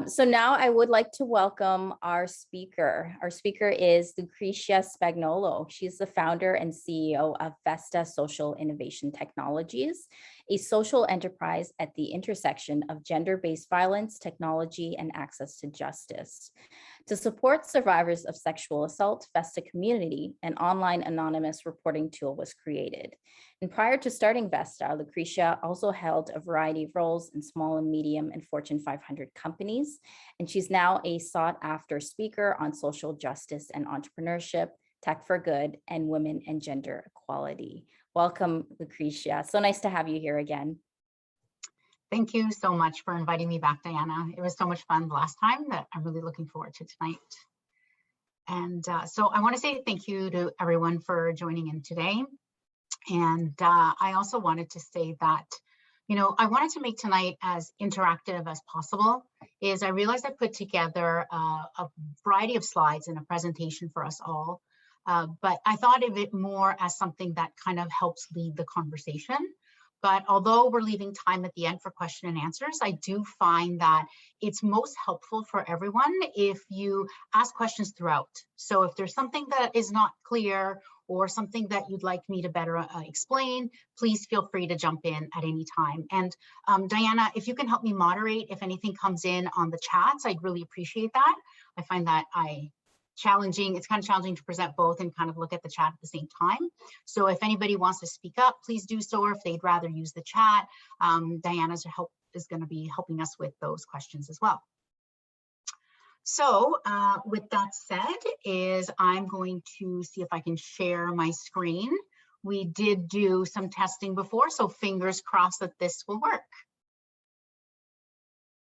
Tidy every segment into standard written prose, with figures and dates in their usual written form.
So now I would like to welcome our speaker. Our speaker is Lucretia Spagnolo. She's the founder and CEO of Vesta Social Innovation Technologies, a social enterprise at the intersection of gender-based violence, technology, and access to justice. To support survivors of sexual assault, Vesta Community, an online anonymous reporting tool, was created. And prior to starting Vesta, Lucretia also held a variety of roles in small and medium and Fortune 500 companies. And she's now a sought-after speaker on social justice and entrepreneurship, tech for good, and women and gender equality. Welcome, Lucretia. So nice to have you here again. Thank you so much for inviting me back, Diana. It was so much fun the last time that I'm really looking forward to tonight. And so I want to say thank you to everyone for joining in today. And I also wanted to say that, you know, I wanted to make tonight as interactive as possible. I realized I put together a variety of slides in a presentation for us all, but I thought of it more as something that kind of helps lead the conversation. But although we're leaving time at the end for question and answers, I do find that it's most helpful for everyone if you ask questions throughout. So if there's something that is not clear or something that you'd like me to better explain, please feel free to jump in at any time. And Diana, if you can help me moderate if anything comes in on the chats, I'd really appreciate that. I find that it's kind of challenging to present both and kind of look at the chat at the same time. So if anybody wants to speak up, please do so, or if they'd rather use the chat, Diana's help is going to be helping us with those questions as well. So with that said, I'm going to see if I can share my screen. We did do some testing before, so fingers crossed that this will work.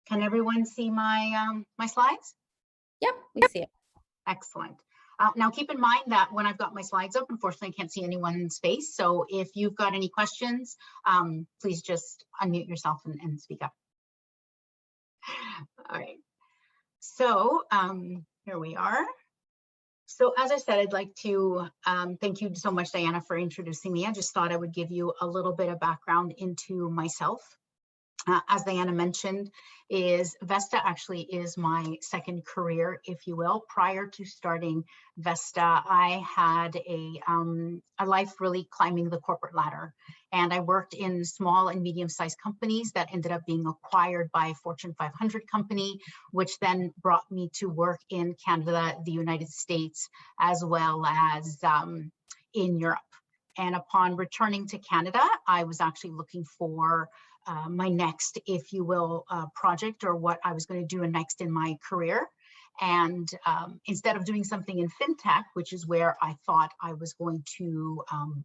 Can everyone see my my slides? Yep, we see it. Excellent. Now keep in mind that when I've got my slides up, unfortunately I can't see anyone's face. So if you've got any questions, please just unmute yourself and speak up. All right. So here we are. So as I said, I'd like to thank you so much, Diana, for introducing me. I just thought I would give you a little bit of background into myself. As Diana mentioned, Vesta actually is my second career, if you will. Prior to starting Vesta, I had a life really climbing the corporate ladder. And I worked in small and medium-sized companies that ended up being acquired by a Fortune 500 company, which then brought me to work in Canada, the United States, as well as in Europe. And upon returning to Canada, I was actually looking for my next, if you will, project, or what I was going to do next in my career. And instead of doing something in fintech, which is where I thought I was going to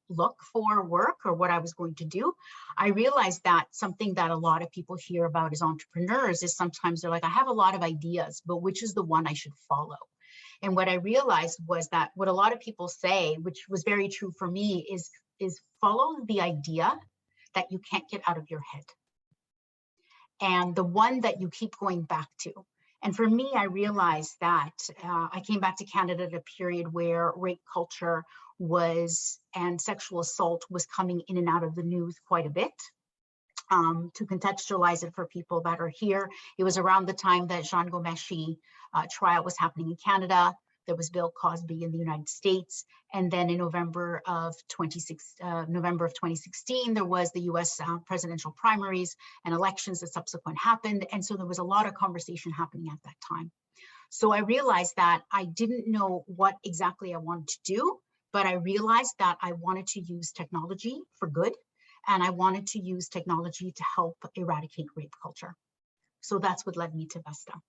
look for work or what I was going to do, I realized that something that a lot of people hear about as entrepreneurs is sometimes they're like, I have a lot of ideas, but which is the one I should follow? And what I realized was that what a lot of people say, which was very true for me, is follow the idea that you can't get out of your head, and the one that you keep going back to. And for me, I realized that I came back to Canada at a period where rape culture and sexual assault was coming in and out of the news quite a bit. To contextualize it for people that are here, it was around the time that Jean Gomeshi trial was happening in Canada. There was Bill Cosby in the United States. And then in November of 2016, there was the US presidential primaries and elections that subsequent happened. And so there was a lot of conversation happening at that time. So I realized that I didn't know what exactly I wanted to do, but I realized that I wanted to use technology for good. And I wanted to use technology to help eradicate rape culture. So that's what led me to Vesta.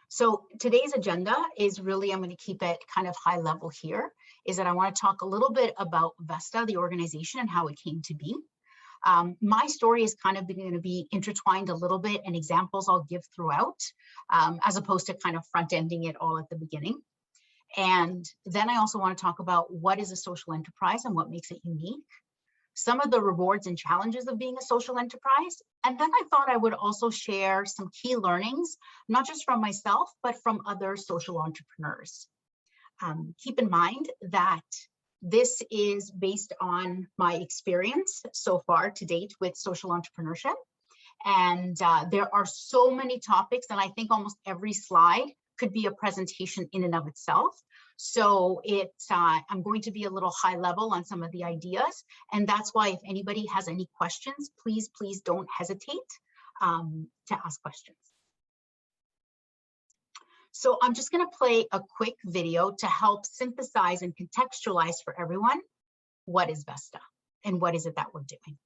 So today's agenda is really, I'm going to keep it kind of high level here, is that I want to talk a little bit about Vesta, the organization, and how it came to be. My story is kind of going to be intertwined a little bit, and examples I'll give throughout, as opposed to kind of front-ending it all at the beginning. And then I also want to talk about what is a social enterprise and what makes it unique, some of the rewards and challenges of being a social enterprise. And then I thought I would also share some key learnings, not just from myself, but from other social entrepreneurs. Keep in mind that this is based on my experience so far to date with social entrepreneurship. And there are so many topics, and I think almost every slide could be a presentation in and of itself. So I'm going to be a little high level on some of the ideas. And that's why if anybody has any questions, please don't hesitate to ask questions. So I'm just going to play a quick video to help synthesize and contextualize for everyone what is Vesta and what is it that we're doing.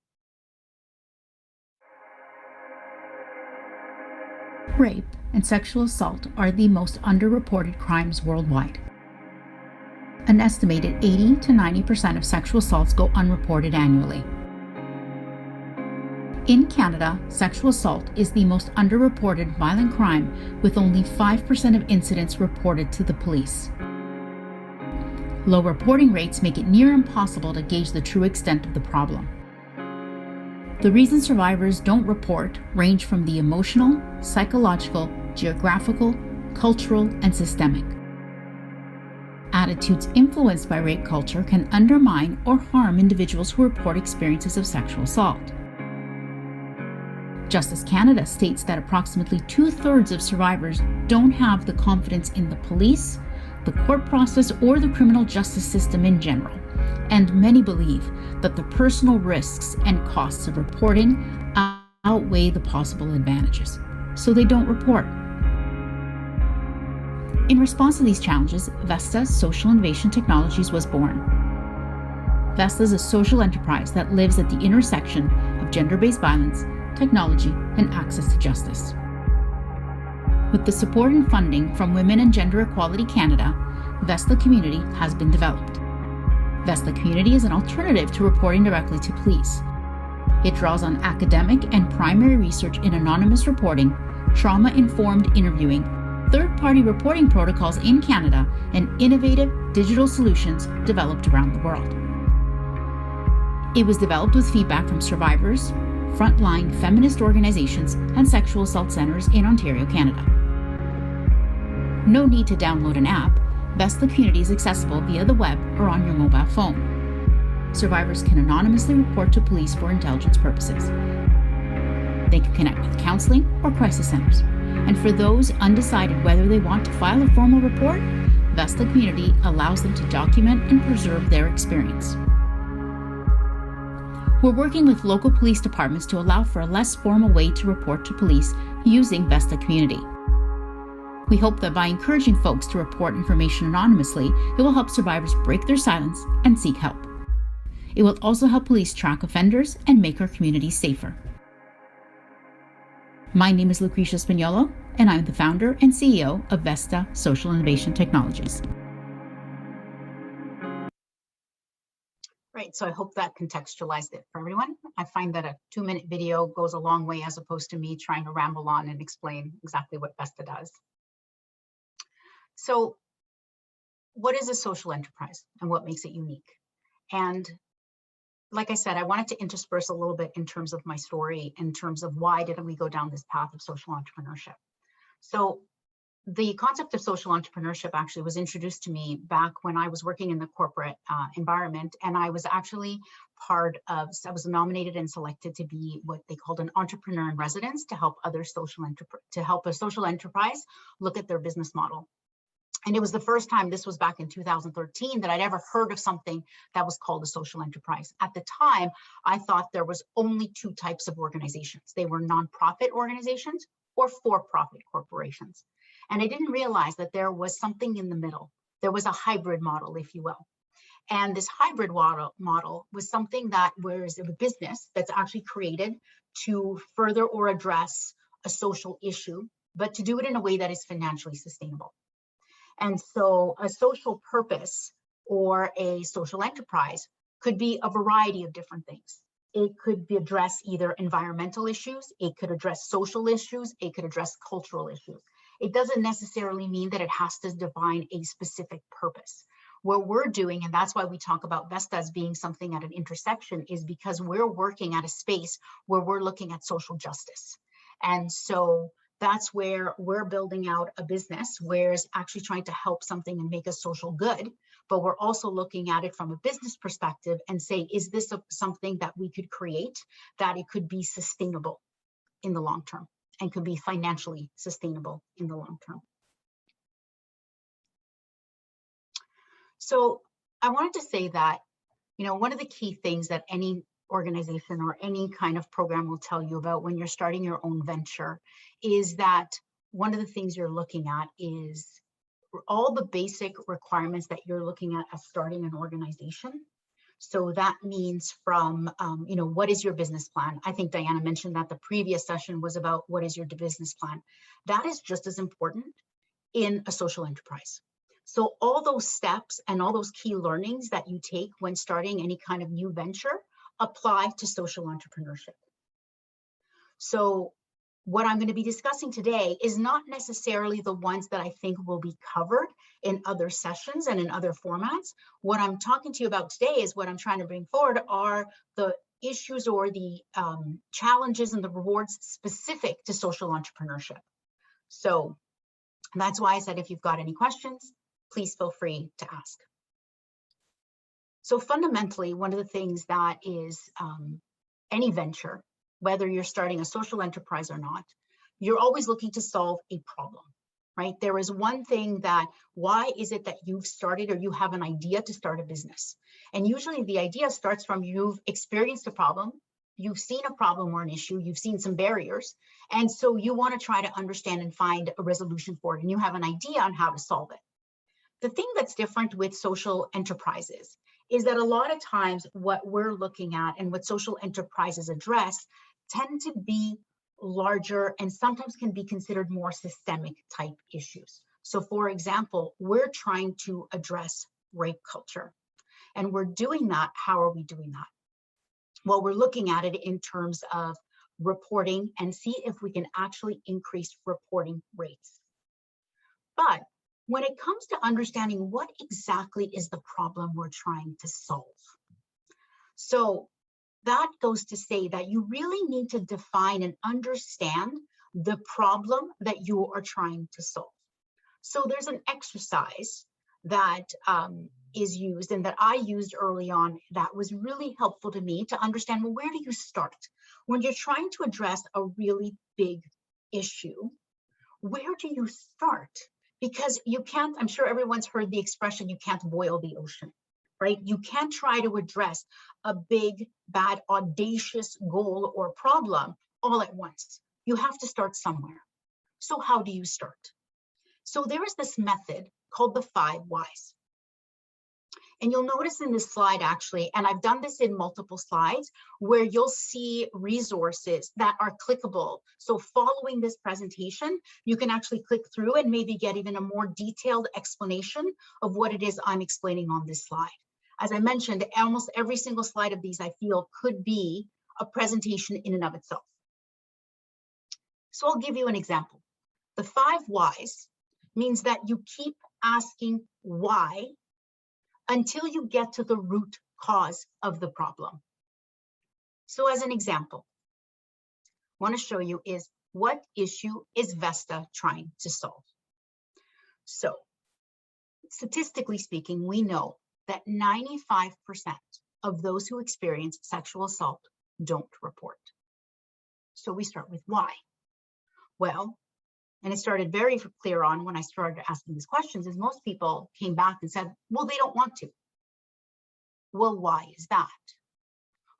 Rape and sexual assault are the most underreported crimes worldwide. An estimated 80 to 90% of sexual assaults go unreported annually. In Canada, sexual assault is the most underreported violent crime, with only 5% of incidents reported to the police. Low reporting rates make it near impossible to gauge the true extent of the problem. The reasons survivors don't report range from the emotional, psychological, geographical, cultural, and systemic. Attitudes influenced by rape culture can undermine or harm individuals who report experiences of sexual assault. Justice Canada states that approximately 2/3 of survivors don't have the confidence in the police, the court process, or the criminal justice system in general, and many believe that the personal risks and costs of reporting outweigh the possible advantages, so they don't report. In response to these challenges, Vesta Social Innovation Technologies was born. Vesta is a social enterprise that lives at the intersection of gender-based violence, technology, and access to justice. With the support and funding from Women and Gender Equality Canada, Vesta Community has been developed. Vesta Community is an alternative to reporting directly to police. It draws on academic and primary research in anonymous reporting, trauma-informed interviewing, third-party reporting protocols in Canada, and innovative digital solutions developed around the world. It was developed with feedback from survivors, frontline feminist organizations, and sexual assault centers in Ontario, Canada. No need to download an app. Vesta Community is accessible via the web or on your mobile phone. Survivors can anonymously report to police for intelligence purposes. They can connect with counseling or crisis centers. And for those undecided whether they want to file a formal report, Vesta Community allows them to document and preserve their experience. We're working with local police departments to allow for a less formal way to report to police using Vesta Community. We hope that by encouraging folks to report information anonymously, it will help survivors break their silence and seek help. It will also help police track offenders and make our communities safer. My name is Lucretia Spagnolo, and I'm the founder and CEO of Vesta Social Innovation Technologies. Right, so I hope that contextualized it for everyone. I find that a 2-minute video goes a long way as opposed to me trying to ramble on and explain exactly what Vesta does. So what is a social enterprise and what makes it unique? And like I said, I wanted to intersperse a little bit in terms of my story, in terms of why did we go down this path of social entrepreneurship. So the concept of social entrepreneurship actually was introduced to me back when I was working in the corporate environment, and I was actually I was nominated and selected to be what they called an entrepreneur in residence to help a social enterprise look at their business model. And it was the first time, this was back in 2013, that I'd ever heard of something that was called a social enterprise. At the time, I thought there was only 2 types of organizations. They were nonprofit organizations or for-profit corporations. And I didn't realize that there was something in the middle. There was a hybrid model, if you will. And this hybrid model was something that was a business that's actually created to further or address a social issue, but to do it in a way that is financially sustainable. And so a social purpose or a social enterprise could be a variety of different things. It could address either environmental issues, it could address social issues, it could address cultural issues. It doesn't necessarily mean that it has to define a specific purpose. What we're doing, and that's why we talk about Vesta as being something at an intersection, is because we're working at a space where we're looking at social justice. And so that's where we're building out a business where it's actually trying to help something and make a social good, but we're also looking at it from a business perspective and say, is this something that we could create, that it could be sustainable? in the long term and could be financially sustainable in the long term. So I wanted to say that, one of the key things that any organization or any kind of program will tell you about when you're starting your own venture is that one of the things you're looking at is all the basic requirements that you're looking at as starting an organization. So that means from, what is your business plan? I think Diana mentioned that the previous session was about what is your business plan. That is just as important in a social enterprise. So all those steps and all those key learnings that you take when starting any kind of new venture apply to social entrepreneurship. So what I'm going to be discussing today is not necessarily the ones that I think will be covered in other sessions and in other formats. What I'm talking to you about today is what I'm trying to bring forward are the issues or the challenges and the rewards specific to social entrepreneurship. So that's why I said if you've got any questions, please feel free to ask. So fundamentally, one of the things that is any venture, whether you're starting a social enterprise or not, you're always looking to solve a problem, right? There is one thing that, why is it that you've started or you have an idea to start a business? And usually the idea starts from you've experienced a problem, you've seen a problem or an issue, you've seen some barriers, and so you want to try to understand and find a resolution for it, and you have an idea on how to solve it. The thing that's different with social enterprises is that a lot of times what we're looking at and what social enterprises address tend to be larger and sometimes can be considered more systemic type issues. So for example, we're trying to address rape culture, and we're doing that. How are we doing that? Well, we're looking at it in terms of reporting and see if we can actually increase reporting rates. But when it comes to understanding what exactly is the problem we're trying to solve, so that goes to say that you really need to define and understand the problem that you are trying to solve. So there's an exercise that is used and that I used early on that was really helpful to me to understand, well, where do you start? When you're trying to address a really big issue, where do you start? Because you can't, I'm sure everyone's heard the expression, you can't boil the ocean, right? You can't try to address a big, bad, audacious goal or problem all at once. You have to start somewhere. So how do you start? So there is this method called the 5 whys. And you'll notice in this slide actually, and I've done this in multiple slides, where you'll see resources that are clickable. So following this presentation, you can actually click through and maybe get even a more detailed explanation of what it is I'm explaining on this slide. As I mentioned, almost every single slide of these I feel could be a presentation in and of itself. So I'll give you an example. The 5 whys means that you keep asking why until you get to the root cause of the problem. So as an example, I want to show you is what issue is Vesta trying to solve? So statistically speaking, we know that 95% of those who experience sexual assault don't report. So we start with why. Well, and it started very clear on when I started asking these questions is most people came back and said, well, they don't want to. Well, why is that?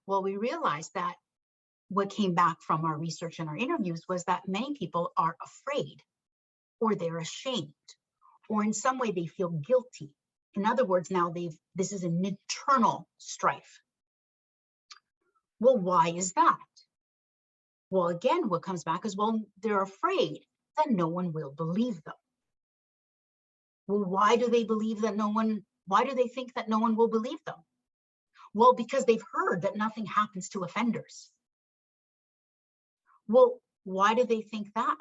Well, we realized that what came back from our research and our interviews was that many people are afraid, or they're ashamed, or in some way they feel guilty. In other words, now this is an internal strife. Well, why is that? Well, again, what comes back is, well, they're afraid that no one will believe them. Well, why do they believe that why do they think that no one will believe them? Well, because they've heard that nothing happens to offenders. Well, why do they think that?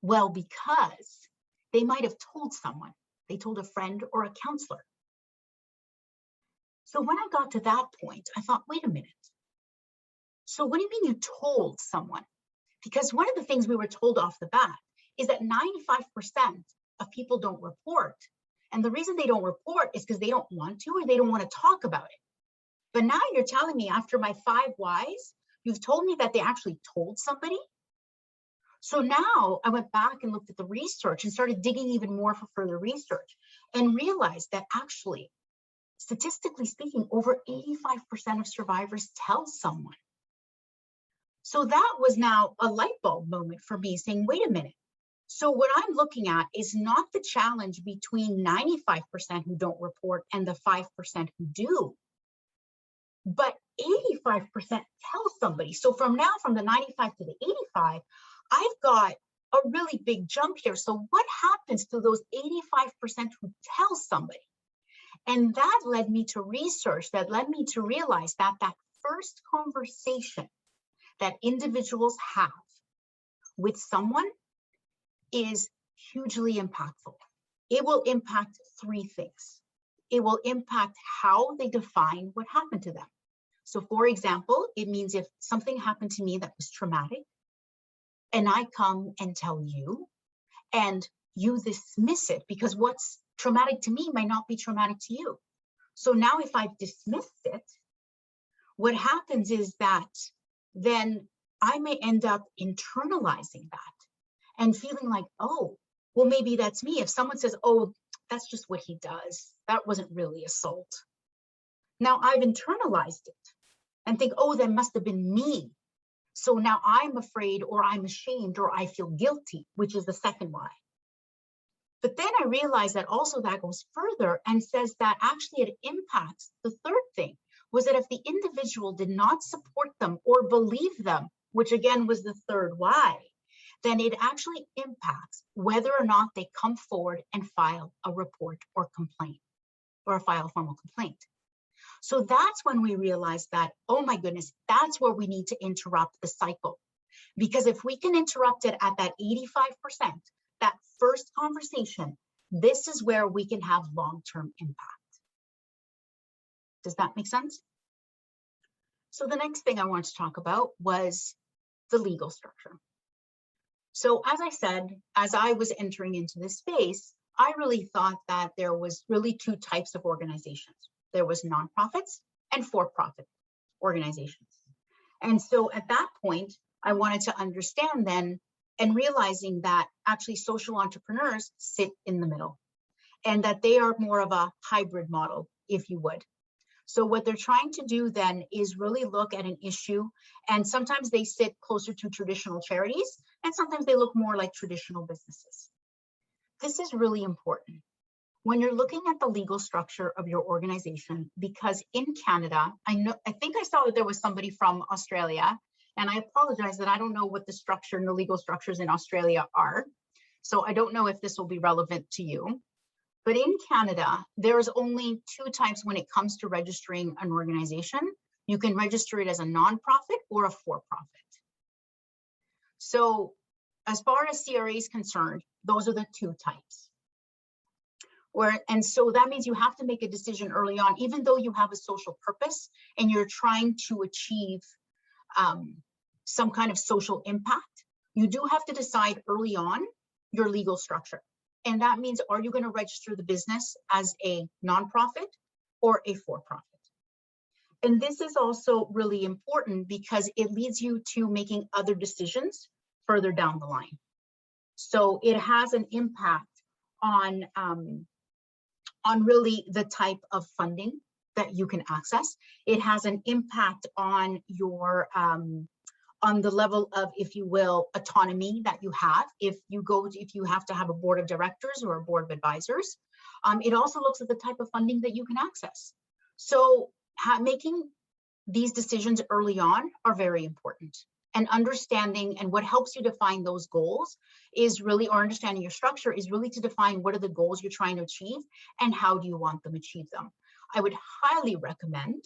Well, because they might have told someone. They told a friend or a counselor. So when I got to that point, I thought, wait a minute. So what do you mean you told someone? Because one of the things we were told off the bat is that 95% of people don't report. And the reason they don't report is because they don't want to or they don't want to talk about it. But now you're telling me after my 5 whys, You've told me that they actually told somebody. So now I went back and looked at the research and started digging even more for further research and realized that actually, statistically speaking, over 85% of survivors tell someone. So that was now a light bulb moment for me, saying, wait a minute. So what I'm looking at is not the challenge between 95% who don't report and the 5% who do, but 85% tell somebody. So from the 95 to the 85, I've got a really big jump here. So what happens to those 85% who tell somebody? And that led me to research, that led me to realize that that first conversation that individuals have with someone is hugely impactful. It will impact three things. It will impact how they define what happened to them. So for example, it means if something happened to me that was traumatic, and I come and tell you, and you dismiss it, because what's traumatic to me might not be traumatic to you. So now if I've dismissed it, what happens is that then I may end up internalizing that and feeling like, oh, well, maybe that's me. If someone says, oh, that's just what he does, that wasn't really assault. Now I've internalized it and think, oh, that must have been me. So now I'm afraid, or I'm ashamed, or I feel guilty, which is the second why. But then I realized that also that goes further and says that actually it impacts the third thing, was that if the individual did not support them or believe them, which again was the third why, then it actually impacts whether or not they come forward and file a report or complaint, or file a formal complaint. So that's when we realized that, oh my goodness, that's where we need to interrupt the cycle. Because if we can interrupt it at that 85%, that first conversation, this is where we can have long-term impact. Does that make sense? So the next thing I want to talk about was the legal structure. So as I said, as I was entering into this space, I really thought that there was really two types of organizations. There was nonprofits and for-profit organizations. And so at that point, I wanted to understand then, and realizing that actually social entrepreneurs sit in the middle, and that they are more of a hybrid model, if you would. So what they're trying to do then is really look at an issue, and sometimes they sit closer to traditional charities, and sometimes they look more like traditional businesses. This is really important when you're looking at the legal structure of your organization, because in Canada, I think I saw that there was somebody from Australia, and I apologize that I don't know what the structure and the legal structures in Australia are. So I don't know if this will be relevant to you. But in Canada, there's only two types when it comes to registering an organization. You can register it as a nonprofit or a for-profit. So as far as CRA is concerned, those are the two types. And so that means you have to make a decision early on, even though you have a social purpose and you're trying to achieve some kind of social impact, you do have to decide early on your legal structure. And that means, are you going to register the business as a nonprofit or a for-profit? And this is also really important because it leads you to making other decisions further down the line. So it has an impact on really the type of funding that you can access. It has an impact on your on the level of, if you will, autonomy that you have. If you have to have a board of directors or a board of advisors. It also looks at the type of funding that you can access. So making these decisions early on are very important. And understanding and what helps you define those goals is really, or understanding your structure is really to define what are the goals you're trying to achieve and how do you want them to achieve them. I would highly recommend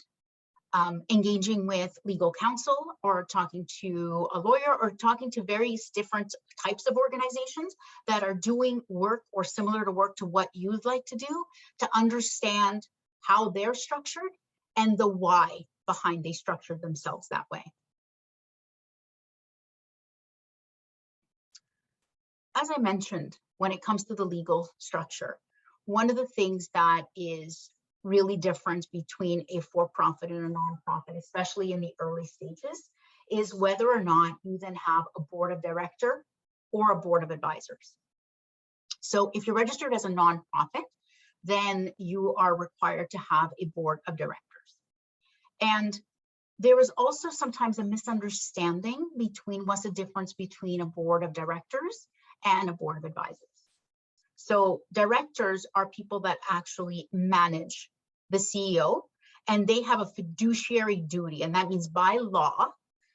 engaging with legal counsel or talking to a lawyer or talking to various different types of organizations that are doing work or similar to work to what you'd like to do, to understand how they're structured and the why behind they structured themselves that way. As I mentioned, when it comes to the legal structure, one of the things that is really different between a for-profit and a nonprofit, especially in the early stages, is whether or not you then have a board of director or a board of advisors. So if you're registered as a nonprofit, then you are required to have a board of directors. And there is also sometimes a misunderstanding between what's the difference between a board of directors and a board of advisors. So directors are people that actually manage the CEO, and they have a fiduciary duty. And that means by law,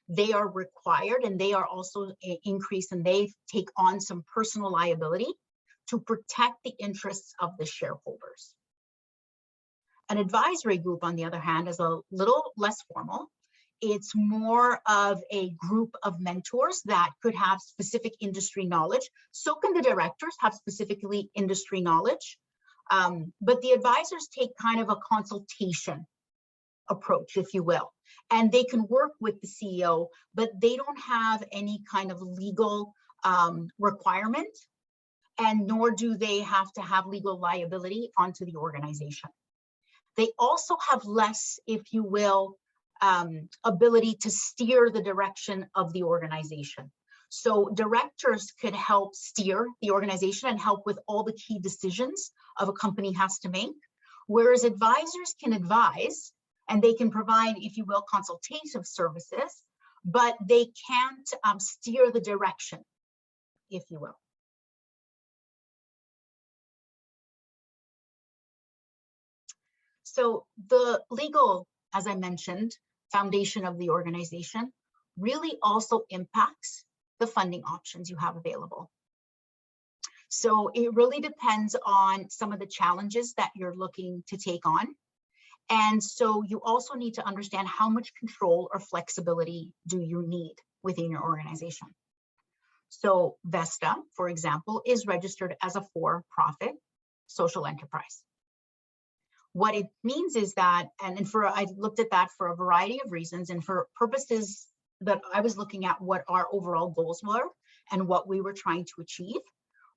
they are required, and they are also increased, and they take on some personal liability to protect the interests of the shareholders. An advisory group, on the other hand, is a little less formal. It's more of a group of mentors that could have specific industry knowledge. So can the directors have specifically industry knowledge. But the advisors take kind of a consultation approach, if you will. And they can work with the CEO, but they don't have any kind of legal requirement, and nor do they have to have legal liability onto the organization. They also have less, if you will, ability to steer the direction of the organization. So directors could help steer the organization and help with all the key decisions of a company has to make, whereas advisors can advise and they can provide, if you will, consultative services, but they can't steer the direction, if you will. So the legal, as I mentioned, foundation of the organization really also impacts the funding options you have available. So it really depends on some of the challenges that you're looking to take on. And so you also need to understand how much control or flexibility do you need within your organization. So Vesta, for example, is registered as a for-profit social enterprise. What it means is that, I looked at that for a variety of reasons, and for purposes that I was looking at what our overall goals were and what we were trying to achieve.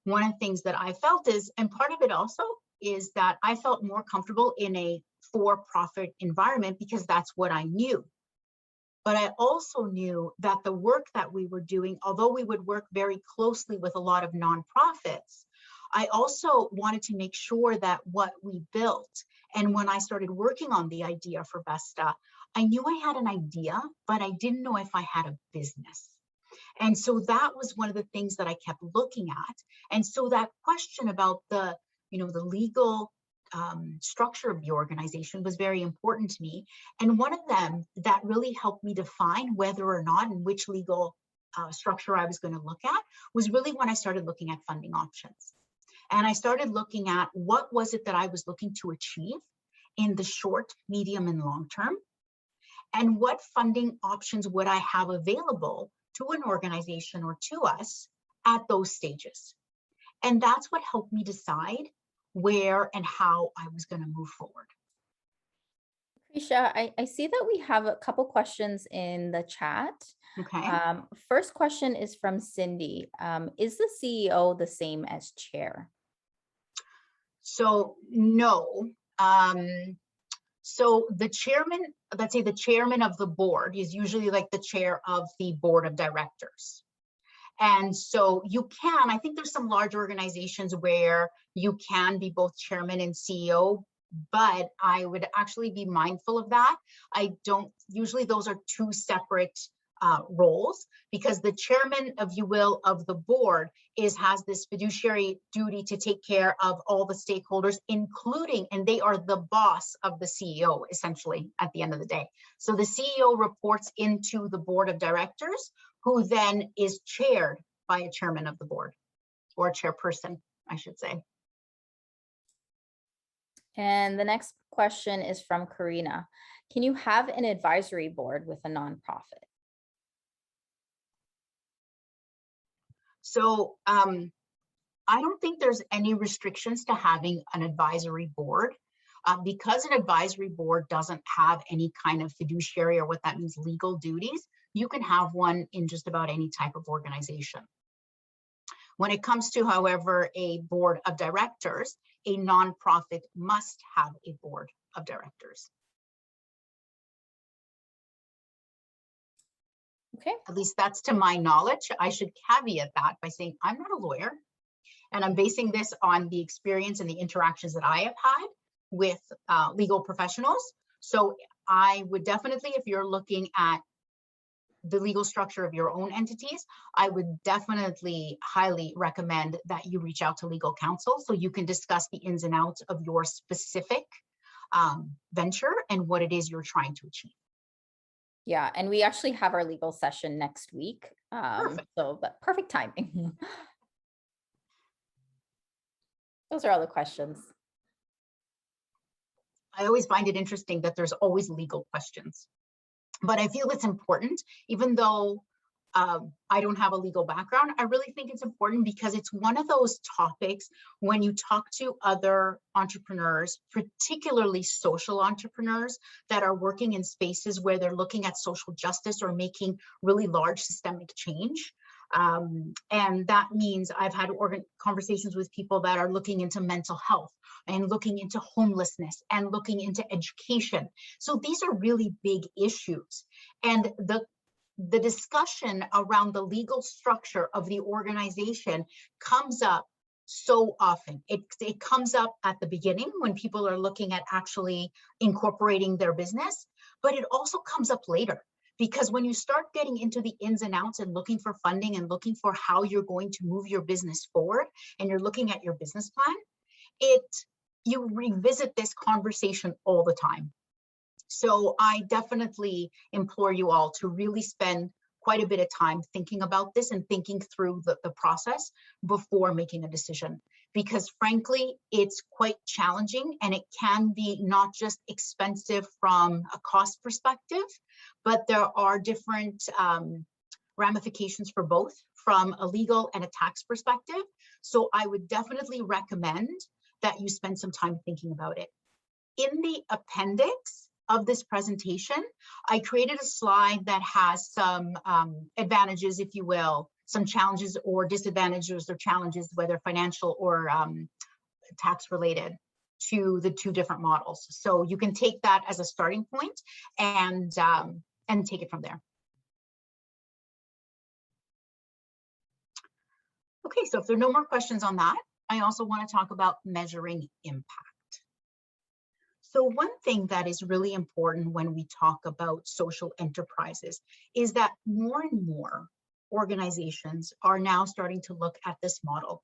One of the things that I felt is, and part of it also is that I felt more comfortable in a for-profit environment because that's what I knew. But I also knew that the work that we were doing, although we would work very closely with a lot of nonprofits, I also wanted to make sure that what we built, and when I started working on the idea for Vesta, I knew I had an idea, but I didn't know if I had a business. And so that was one of the things that I kept looking at. And so that question about the legal structure of the organization was very important to me. And one of them that really helped me define whether or not and which legal structure I was going to look at was really when I started looking at funding options. And I started looking at what was it that I was looking to achieve in the short, medium, and long term, and what funding options would I have available to an organization or to us at those stages. And that's what helped me decide where and how I was going to move forward. Krisha, I see that we have a couple questions in the chat. Okay. First question is from Cindy. Is the CEO the same as chair? So no. So the chairman, let's say the chairman of the board is usually like the chair of the board of directors. And so you can, I think there's some large organizations where you can be both chairman and CEO, but I would actually be mindful of that. Usually those are two separate roles, because the chairman, if you will, of the board has this fiduciary duty to take care of all the stakeholders, including, and they are the boss of the CEO, essentially, at the end of the day. So the CEO reports into the board of directors, who then is chaired by a chairman of the board, or a chairperson, I should say. And the next question is from Karina. Can you have an advisory board with a nonprofit? So I don't think there's any restrictions to having an advisory board. Because an advisory board doesn't have any kind of fiduciary, or what that means, legal duties, you can have one in just about any type of organization. When it comes to, however, a board of directors, a nonprofit must have a board of directors. Okay. At least that's to my knowledge. I should caveat that by saying I'm not a lawyer, and I'm basing this on the experience and the interactions that I have had with legal professionals. So I would definitely, if you're looking at the legal structure of your own entities, I would definitely highly recommend that you reach out to legal counsel so you can discuss the ins and outs of your specific venture and what it is you're trying to achieve. Yeah, and we actually have our legal session next week. Perfect. So but perfect timing. Those are all the questions. I always find it interesting that there's always legal questions, but I feel it's important, even though I don't have a legal background. I really think it's important because it's one of those topics when you talk to other entrepreneurs, particularly social entrepreneurs that are working in spaces where they're looking at social justice or making really large systemic change. And that means I've had conversations with people that are looking into mental health and looking into homelessness and looking into education. So these are really big issues. And the discussion around the legal structure of the organization comes up so often. It comes up at the beginning when people are looking at actually incorporating their business, but it also comes up later. Because when you start getting into the ins and outs and looking for funding and looking for how you're going to move your business forward, and you're looking at your business plan, you revisit this conversation all the time. So I definitely implore you all to really spend quite a bit of time thinking about this and thinking through the process before making a decision. Because frankly, it's quite challenging, and it can be not just expensive from a cost perspective, but there are different ramifications for both from a legal and a tax perspective. So I would definitely recommend that you spend some time thinking about it. In the appendix of this presentation, I created a slide that has some advantages, if you will, some challenges or disadvantages or challenges, whether financial or tax related, to the two different models. So you can take that as a starting point and take it from there. Okay, so if there are no more questions on that, I also want to talk about measuring impact. So one thing that is really important when we talk about social enterprises is that more and more organizations are now starting to look at this model.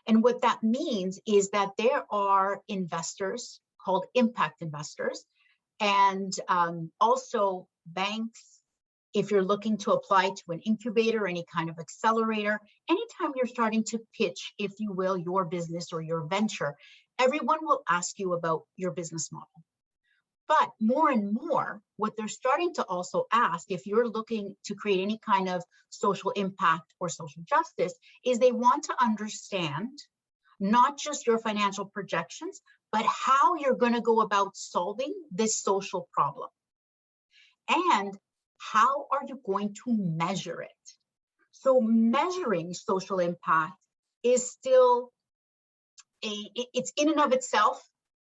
And what that means is that there are investors called impact investors, and also banks. If you're looking to apply to an incubator, any kind of accelerator, anytime you're starting to pitch, if you will, your business or your venture, everyone will ask you about your business model. But more and more, what they're starting to also ask, if you're looking to create any kind of social impact or social justice, is they want to understand not just your financial projections, but how you're going to go about solving this social problem. And how are you going to measure it? So measuring social impact is still it's in and of itself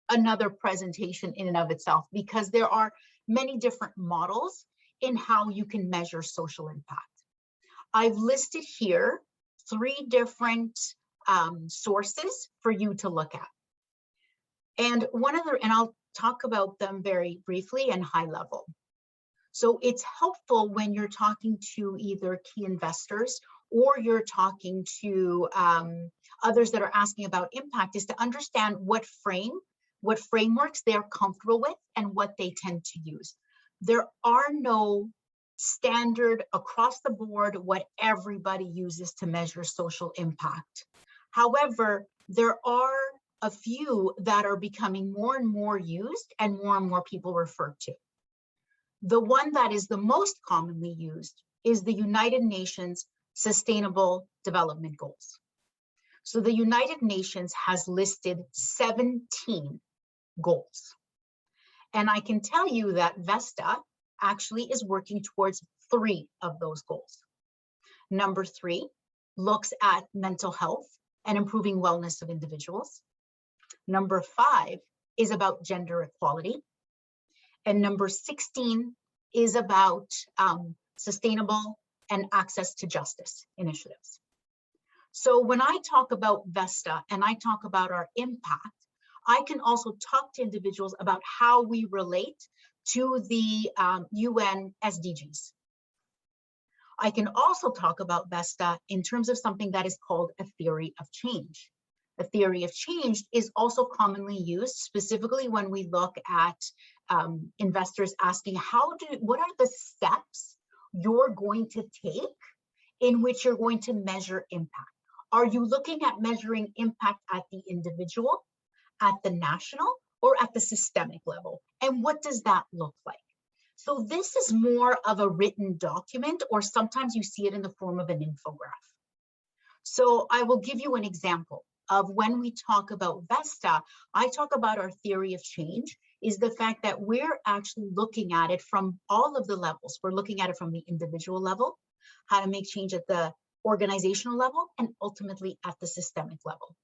another presentation in and of itself, because there are many different models in how you can measure social impact. I've listed here 3 different sources for you to look at. And and I'll talk about them very briefly and high level. So it's helpful when you're talking to either key investors or you're talking to others that are asking about impact, is to understand what frameworks they're comfortable with and what they tend to use. There are no standard across the board what everybody uses to measure social impact. However, there are a few that are becoming more and more used and more people refer to. The one that is the most commonly used is the United Nations Sustainable Development Goals. So the United Nations has listed 17 goals. And I can tell you that Vesta actually is working towards 3 of those goals. Number 3 looks at mental health and improving wellness of individuals. Number 5 is about gender equality. And number 16 is about sustainable, and access to justice initiatives. So when I talk about Vesta and I talk about our impact, I can also talk to individuals about how we relate to the UN SDGs. I can also talk about Vesta in terms of something that is called a theory of change. A theory of change is also commonly used, specifically when we look at investors asking, what are the steps you're going to take in which you're going to measure impact? Are you looking at measuring impact at the individual, at the national, or at the systemic level? And what does that look like? So this is more of a written document, or sometimes you see it in the form of an infographic. So I will give you an example of when we talk about Vesta. I talk about our theory of change is the fact that we're actually looking at it from all of the levels. We're looking at it from the individual level, how to make change at the organizational level, and ultimately at the systemic level.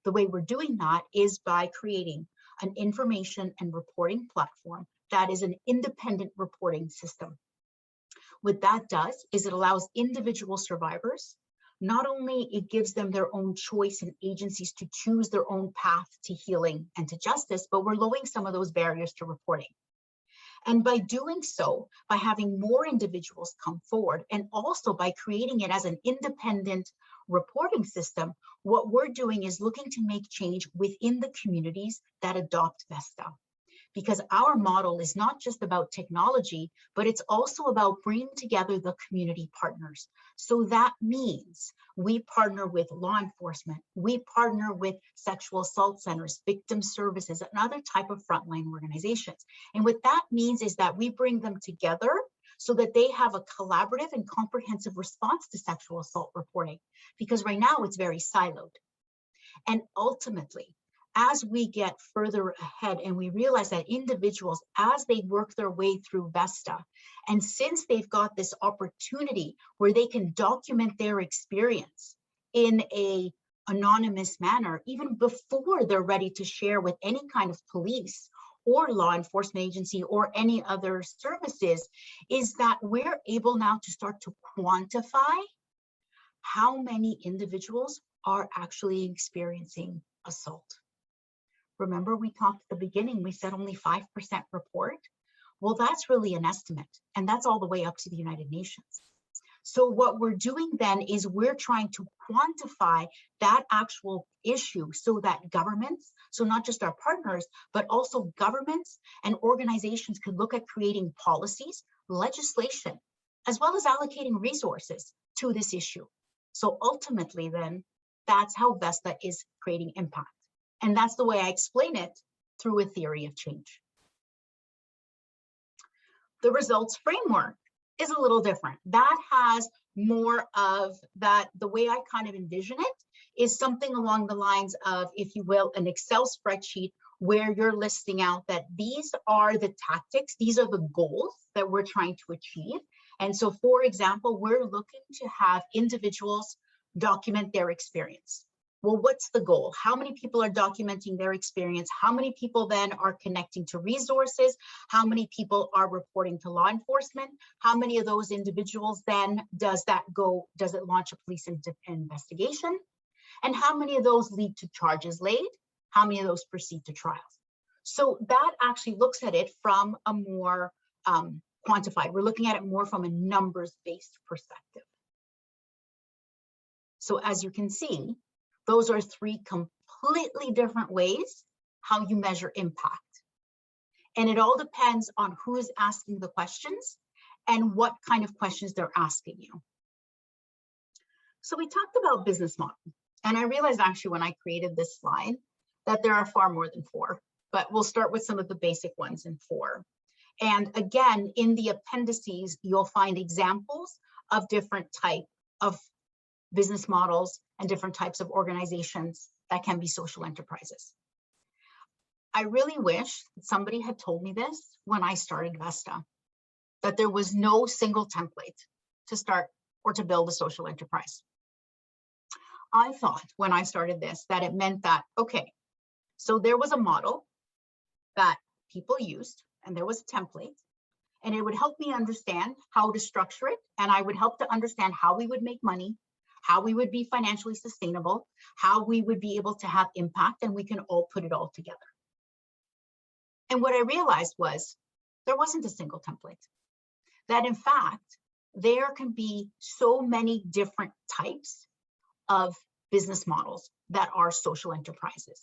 The way we're doing that is by creating an information and reporting platform that is an independent reporting system. What that does is it allows individual survivors, not only it gives them their own choice and agencies to choose their own path to healing and to justice, but we're lowering some of those barriers to reporting. And by doing so, by having more individuals come forward, and also by creating it as an independent reporting system, what we're doing is looking to make change within the communities that adopt Vesta. Because our model is not just about technology, but it's also about bringing together the community partners. So that means we partner with law enforcement, we partner with sexual assault centers, victim services, and other type of frontline organizations. And what that means is that we bring them together so that they have a collaborative and comprehensive response to sexual assault reporting. Because right now it's very siloed. And ultimately, as we get further ahead and we realize that individuals, as they work their way through Vesta, and since they've got this opportunity where they can document their experience in an anonymous manner, even before they're ready to share with any kind of police or law enforcement agency or any other services, is that we're able now to start to quantify how many individuals are actually experiencing assault. Remember, we talked at the beginning, we said only 5% report. Well, that's really an estimate, and that's all the way up to the United Nations. So what we're doing then is we're trying to quantify that actual issue so that governments, so not just our partners, but also governments and organizations could look at creating policies, legislation, as well as allocating resources to this issue. So ultimately then, that's how Vesta is creating impact. And that's the way I explain it through a theory of change. The results framework is a little different. That has more of that, the way I kind of envision it is something along the lines of, if you will, an Excel spreadsheet where you're listing out that these are the tactics, these are the goals that we're trying to achieve. And so, for example, we're looking to have individuals document their experience. Well, what's the goal? How many people are documenting their experience? How many people then are connecting to resources? How many people are reporting to law enforcement? How many of those individuals then does it launch a police investigation? And how many of those lead to charges laid? How many of those proceed to trials? So that actually looks at it from a more quantified. We're looking at it more from a numbers-based perspective. So as you can see, those are three completely different ways how you measure impact. And it all depends on who is asking the questions and what kind of questions they're asking you. So we talked about business model. And I realized actually when I created this slide that there are far more than 4, but we'll start with some of the basic ones in 4. And again, in the appendices, you'll find examples of different types of business models and different types of organizations that can be social enterprises. I really wish that somebody had told me this when I started Vesta, that there was no single template to start or to build a social enterprise. I thought when I started this that it meant that, okay, so there was a model that people used and there was a template, and it would help me understand how to structure it. And I would help to understand how we would make money, how we would be financially sustainable, how we would be able to have impact, and we can all put it all together. And what I realized was there wasn't a single template. That in fact, there can be so many different types of business models that are social enterprises.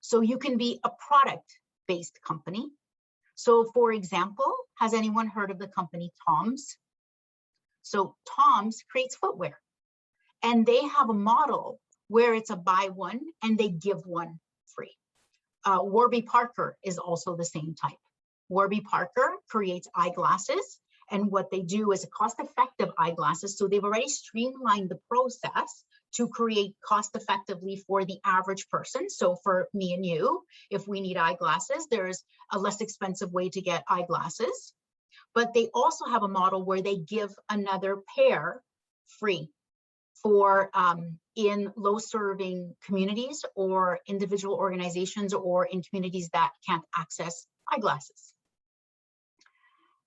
So you can be a product-based company. So for example, has anyone heard of the company Tom's? So Tom's creates footwear, and they have a model where it's a buy one and they give one free. Warby Parker is also the same type. Warby Parker creates eyeglasses, and what they do is a cost-effective eyeglasses. So they've already streamlined the process to create cost-effectively for the average person. So for me and you, if we need eyeglasses, there's a less expensive way to get eyeglasses. But they also have a model where they give another pair free for in low-serving communities or individual organizations or in communities that can't access eyeglasses.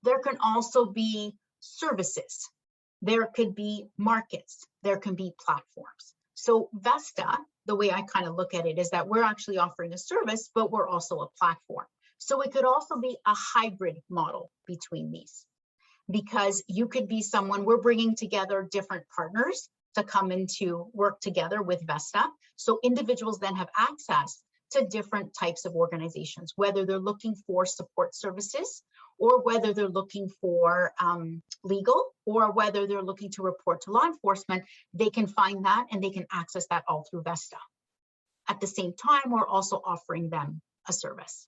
There can also be services. There could be markets. There can be platforms. So Vesta, the way I kind of look at it is that we're actually offering a service, but we're also a platform. So it could also be a hybrid model between these, because you could be someone, we're bringing together different partners to come into work together with Vesta. So individuals then have access to different types of organizations, whether they're looking for support services or whether they're looking for legal or whether they're looking to report to law enforcement, they can find that and they can access that all through Vesta. At the same time, we're also offering them a service.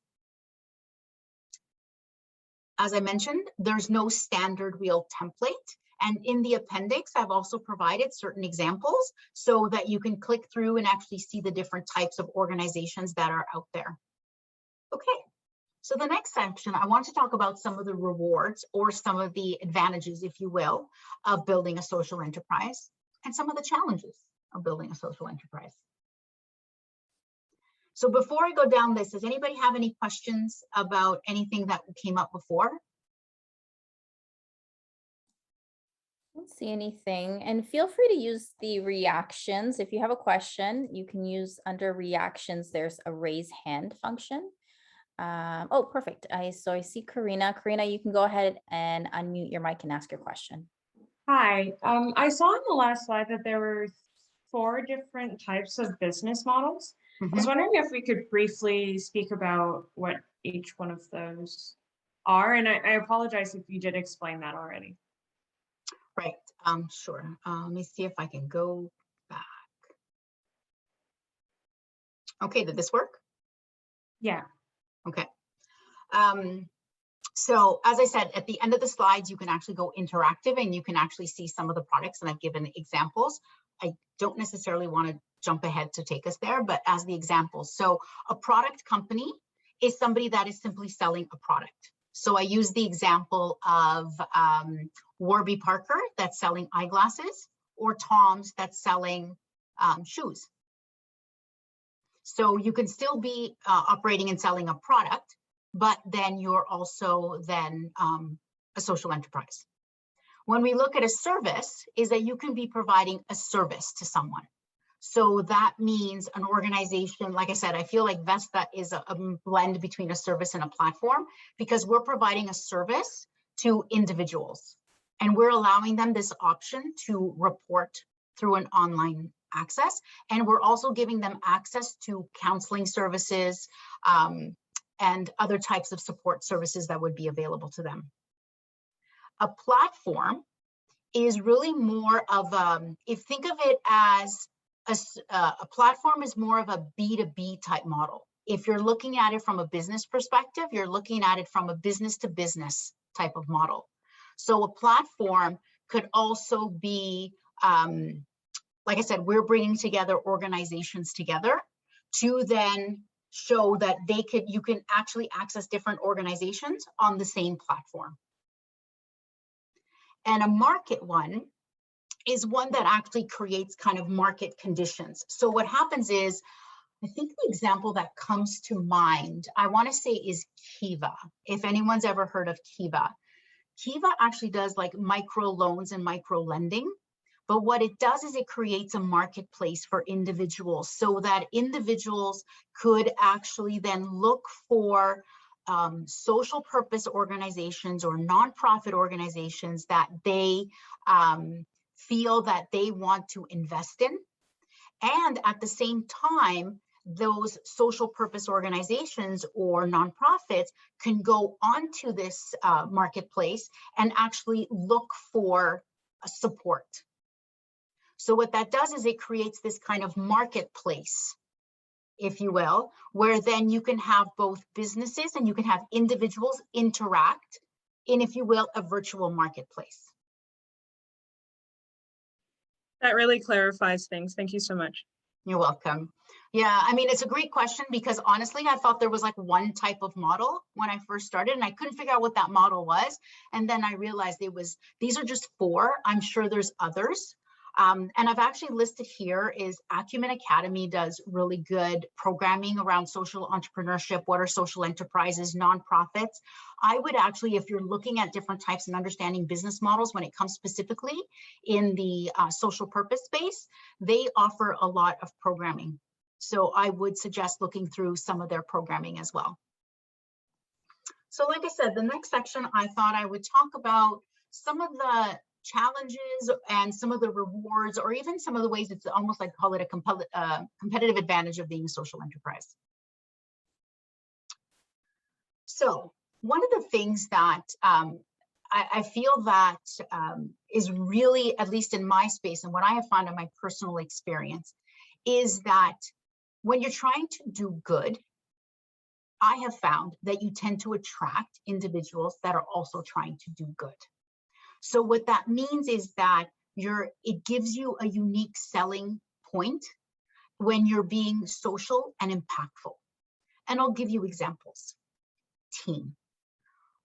As I mentioned, there's no standard real template. And in the appendix, I've also provided certain examples so that you can click through and actually see the different types of organizations that are out there. Okay, so the next section, I want to talk about some of the rewards or some of the advantages, if you will, of building a social enterprise and some of the challenges of building a social enterprise. So before I go down this, does anybody have any questions about anything that came up before? I don't see anything. And feel free to use the reactions. If you have a question, you can use under reactions, there's a raise hand function. Oh, perfect. So I see Karina. Karina, you can go ahead and unmute your mic and ask your question. Hi, I saw on the last slide that there were 4 different types of business models. I was wondering if we could briefly speak about what each one of those are. And I apologize if you did explain that already. Right, sure. Let me see if I can go back. Okay, did this work? Yeah. Okay. So as I said, at the end of the slides, you can actually go interactive and you can actually see some of the products, and I've given examples. I don't necessarily want to jump ahead to take us there, but as the examples. So a product company is somebody that is simply selling a product. So I use the example of Warby Parker that's selling eyeglasses, or Tom's that's selling shoes. So you can still be operating and selling a product, but then you're also then a social enterprise. When we look at a service, is that you can be providing a service to someone. So that means an organization, like I said, I feel like Vesta is a blend between a service and a platform, because we're providing a service to individuals and we're allowing them this option to report through an online access. And we're also giving them access to counseling services and other types of support services that would be available to them. A platform is really more of think of it as a platform is more of a B2B type model. If you're looking at it from a business perspective, you're looking at it from a business to business type of model. So a platform could also be, like I said, we're bringing together organizations together to then show that you can actually access different organizations on the same platform. And a market one is one that actually creates kind of market conditions. So what happens is I think the example that comes to mind, I want to say, is Kiva. If anyone's ever heard of Kiva. Kiva actually does like micro loans and micro lending. But what it does is it creates a marketplace for individuals so that individuals could actually then look for social purpose organizations or nonprofit organizations that they feel that they want to invest in. And at the same time, those social purpose organizations or nonprofits can go onto this marketplace and actually look for support. So what that does is it creates this kind of marketplace, if you will, where then you can have both businesses and you can have individuals interact in, if you will, a virtual marketplace. That really clarifies things. Thank you so much. You're welcome. Yeah, I mean, it's a great question because honestly, I thought there was like one type of model when I first started and I couldn't figure out what that model was. And then I realized these are just 4. I'm sure there's others. And I've actually listed here is Acumen Academy does really good programming around social entrepreneurship. What are social enterprises, nonprofits? I would actually, if you're looking at different types and understanding business models when it comes specifically in the social purpose space, they offer a lot of programming. So I would suggest looking through some of their programming as well. So like I said, the next section, I thought I would talk about some of the challenges and some of the rewards, or even some of the ways it's almost like call it a competitive advantage of being a social enterprise. So one of the things that I feel that is really, at least in my space and what I have found in my personal experience, is that when you're trying to do good, I have found that you tend to attract individuals that are also trying to do good. So what that means is that it gives you a unique selling point when you're being social and impactful. And I'll give you examples. Team.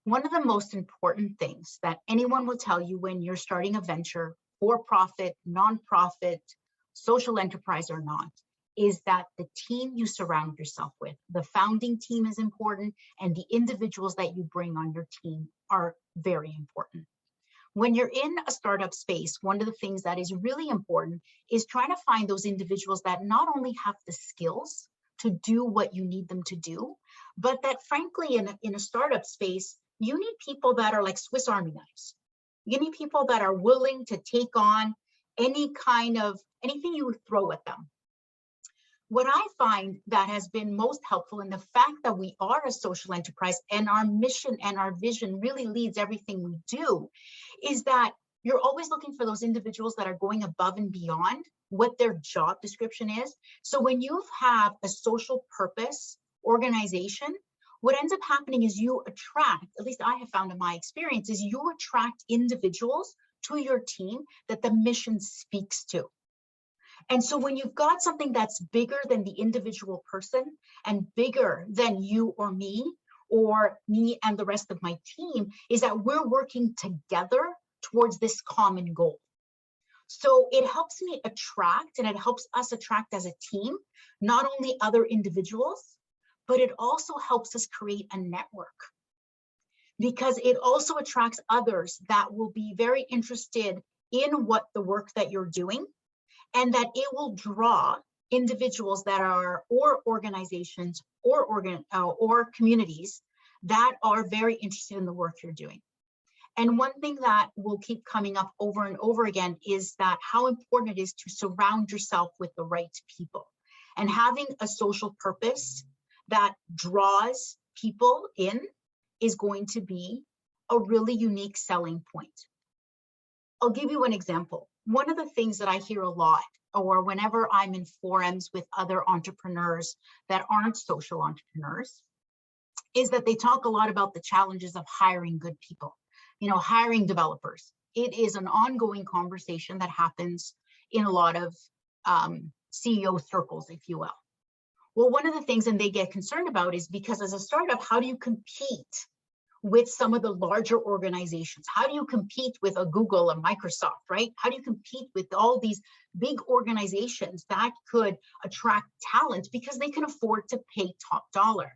One of the most important things that anyone will tell you when you're starting a venture, for-profit, nonprofit, social enterprise or not, is that the team you surround yourself with, the founding team is important, and the individuals that you bring on your team are very important. When you're in a startup space, one of the things that is really important is trying to find those individuals that not only have the skills to do what you need them to do, but that frankly, in a startup space, you need people that are like Swiss Army knives. You need people that are willing to take on anything you throw at them. What I find that has been most helpful in the fact that we are a social enterprise and our mission and our vision really leads everything we do, is that you're always looking for those individuals that are going above and beyond what their job description is. So when you have a social purpose organization, what ends up happening is you attract, at least I have found in my experience, is you attract individuals to your team that the mission speaks to. And so when you've got something that's bigger than the individual person and bigger than you or me and the rest of my team, is that we're working together towards this common goal. So it helps me attract, and it helps us attract as a team, not only other individuals, but it also helps us create a network, because it also attracts others that will be very interested in what the work that you're doing, and that it will draw individuals that are, or organizations, or communities that are very interested in the work you're doing. And one thing that will keep coming up over and over again is that how important it is to surround yourself with the right people. And having a social purpose that draws people in is going to be a really unique selling point. I'll give you an example. One of the things that I hear a lot, or whenever I'm in forums with other entrepreneurs that aren't social entrepreneurs, is that they talk a lot about the challenges of hiring good people, hiring developers. It is an ongoing conversation that happens in a lot of CEO circles, if you will. Well, one of the things, and they get concerned about, is because as a startup, how do you compete with some of the larger organizations? How do you compete with a Google, a Microsoft, right? How do you compete with all these big organizations that could attract talent because they can afford to pay top dollar?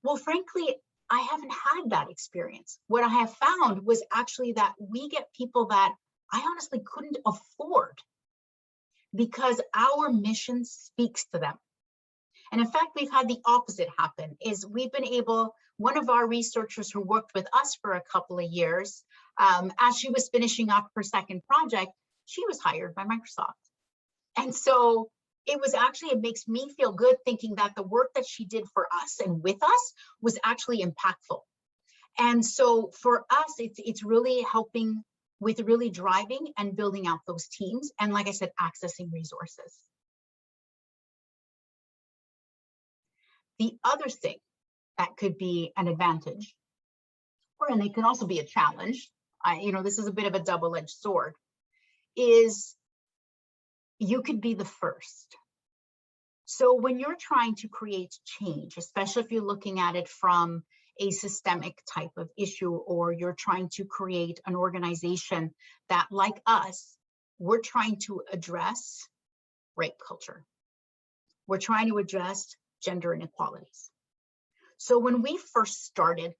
Well, frankly, I haven't had that experience. What I have found was actually that we get people that I honestly couldn't afford because our mission speaks to them. And in fact, we've had the opposite happen, is we've been able, one of our researchers who worked with us for a couple of years, as she was finishing up her second project, she was hired by Microsoft. And so it was actually, it makes me feel good thinking that the work that she did for us and with us was actually impactful. And so for us, it's really helping with really driving and building out those teams. And like I said, accessing resources. The other thing that could be an advantage, and it can also be a challenge, this is a bit of a double-edged sword, is you could be the first. So when you're trying to create change, especially if you're looking at it from a systemic type of issue, or you're trying to create an organization that, like us, we're trying to address rape culture. We're trying to address gender inequalities. So when we first started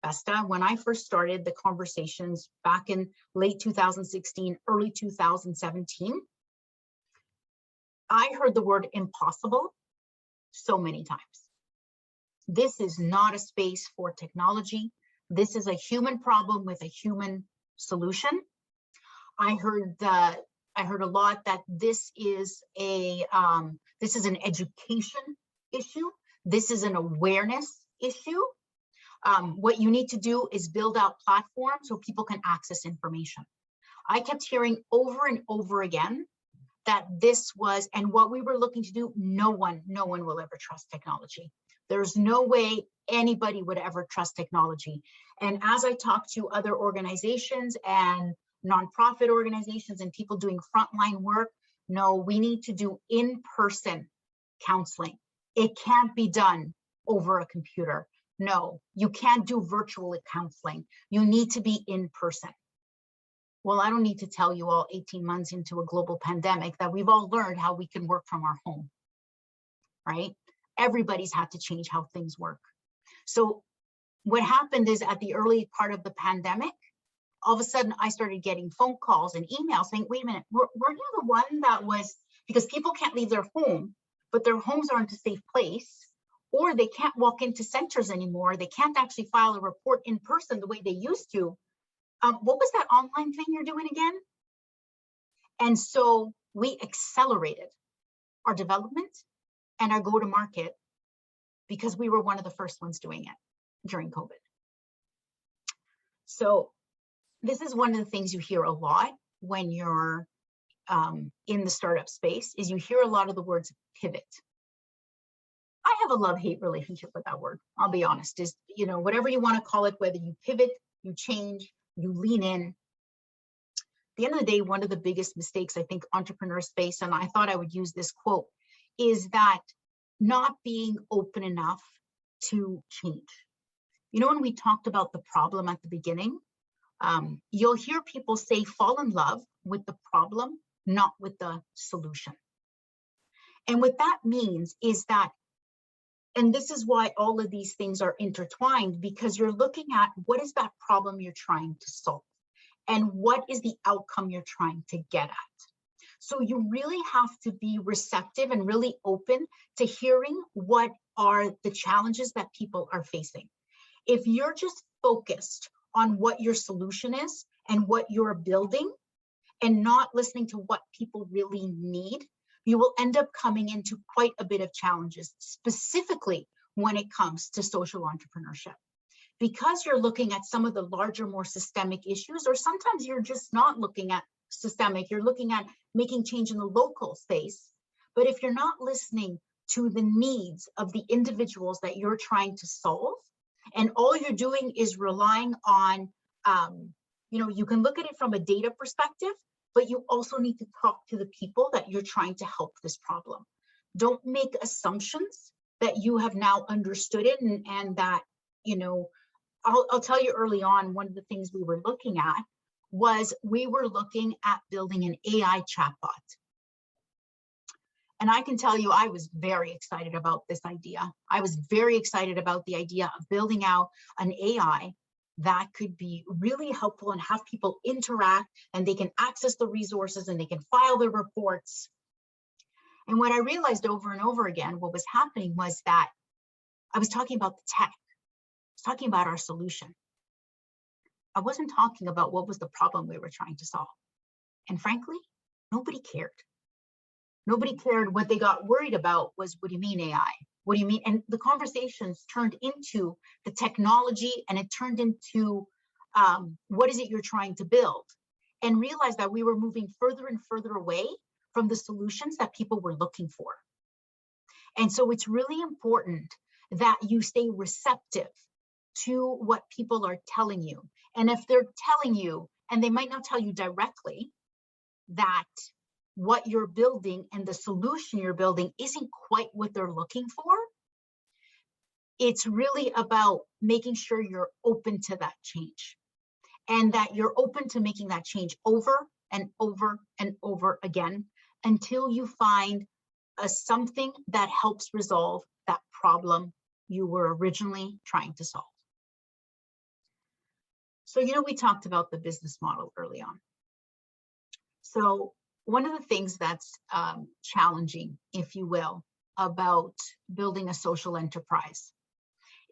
Vesta, when I first started the conversations back in late 2016, early 2017, I heard the word impossible so many times. This is not a space for technology. This is a human problem with a human solution. I heard a lot that this is an education issue. This is an awareness issue. What you need to do is build out platforms so people can access information. I kept hearing over and over again that this was, and what we were looking to do, no one will ever trust technology. There's no way anybody would ever trust technology. And as I talked to other organizations and nonprofit organizations and people doing frontline work, no, we need to do in-person counseling. It can't be done over a computer. No, you can't do virtual counseling. You need to be in person. Well, I don't need to tell you all 18 months into a global pandemic that we've all learned how we can work from our home, right? Everybody's had to change how things work. So what happened is at the early part of the pandemic, all of a sudden I started getting phone calls and emails saying, wait a minute, weren't you the one that was, because people can't leave their home, but their homes aren't a safe place, or they can't walk into centers anymore. They can't actually file a report in person the way they used to. What was that online thing you're doing again? And so we accelerated our development and our go-to-market because we were one of the first ones doing it during COVID. So this is one of the things you hear a lot when you're in the startup space, is you hear a lot of the words pivot. I have a love-hate relationship with that word. I'll be honest, is, whatever you want to call it, whether you pivot, you change, you lean in. At the end of the day, one of the biggest mistakes I think entrepreneurs face, and I thought I would use this quote, is that not being open enough to change. When we talked about the problem at the beginning, you'll hear people say, fall in love with the problem, not with the solution. And what that means is that, and this is why all of these things are intertwined, because you're looking at what is that problem you're trying to solve and what is the outcome you're trying to get at. So you really have to be receptive and really open to hearing what are the challenges that people are facing. If you're just focused on what your solution is and what you're building and not listening to what people really need, you will end up coming into quite a bit of challenges, specifically when it comes to social entrepreneurship. Because you're looking at some of the larger, more systemic issues, or sometimes you're just not looking at systemic, you're looking at making change in the local space. But if you're not listening to the needs of the individuals that you're trying to solve, and all you're doing is relying on, you can look at it from a data perspective, but you also need to talk to the people that you're trying to help this problem. Don't make assumptions that you have now understood it and that, I'll tell you early on, one of the things we were looking at was we were looking at building an AI chatbot. And I can tell you, I was very excited about this idea. I was very excited about the idea of building out an AI that could be really helpful and have people interact, and they can access the resources and they can file their reports. And what I realized over and over again, what was happening was that I was talking about the tech. I was talking about our solution. I wasn't talking about what was the problem we were trying to solve. And frankly, nobody cared. Nobody cared. What they got worried about was, what do you mean AI? What do you mean? And the conversations turned into the technology, and it turned into what is it you're trying to build? And realized that we were moving further and further away from the solutions that people were looking for. And so it's really important that you stay receptive to what people are telling you. And if they're telling you, and they might not tell you directly, that what you're building and the solution you're building isn't quite what they're looking for, it's really about making sure you're open to that change, and that you're open to making that change over and over and over again until you find something that helps resolve that problem you were originally trying to solve. So, we talked about the business model early on. So one of the things that's challenging, if you will, about building a social enterprise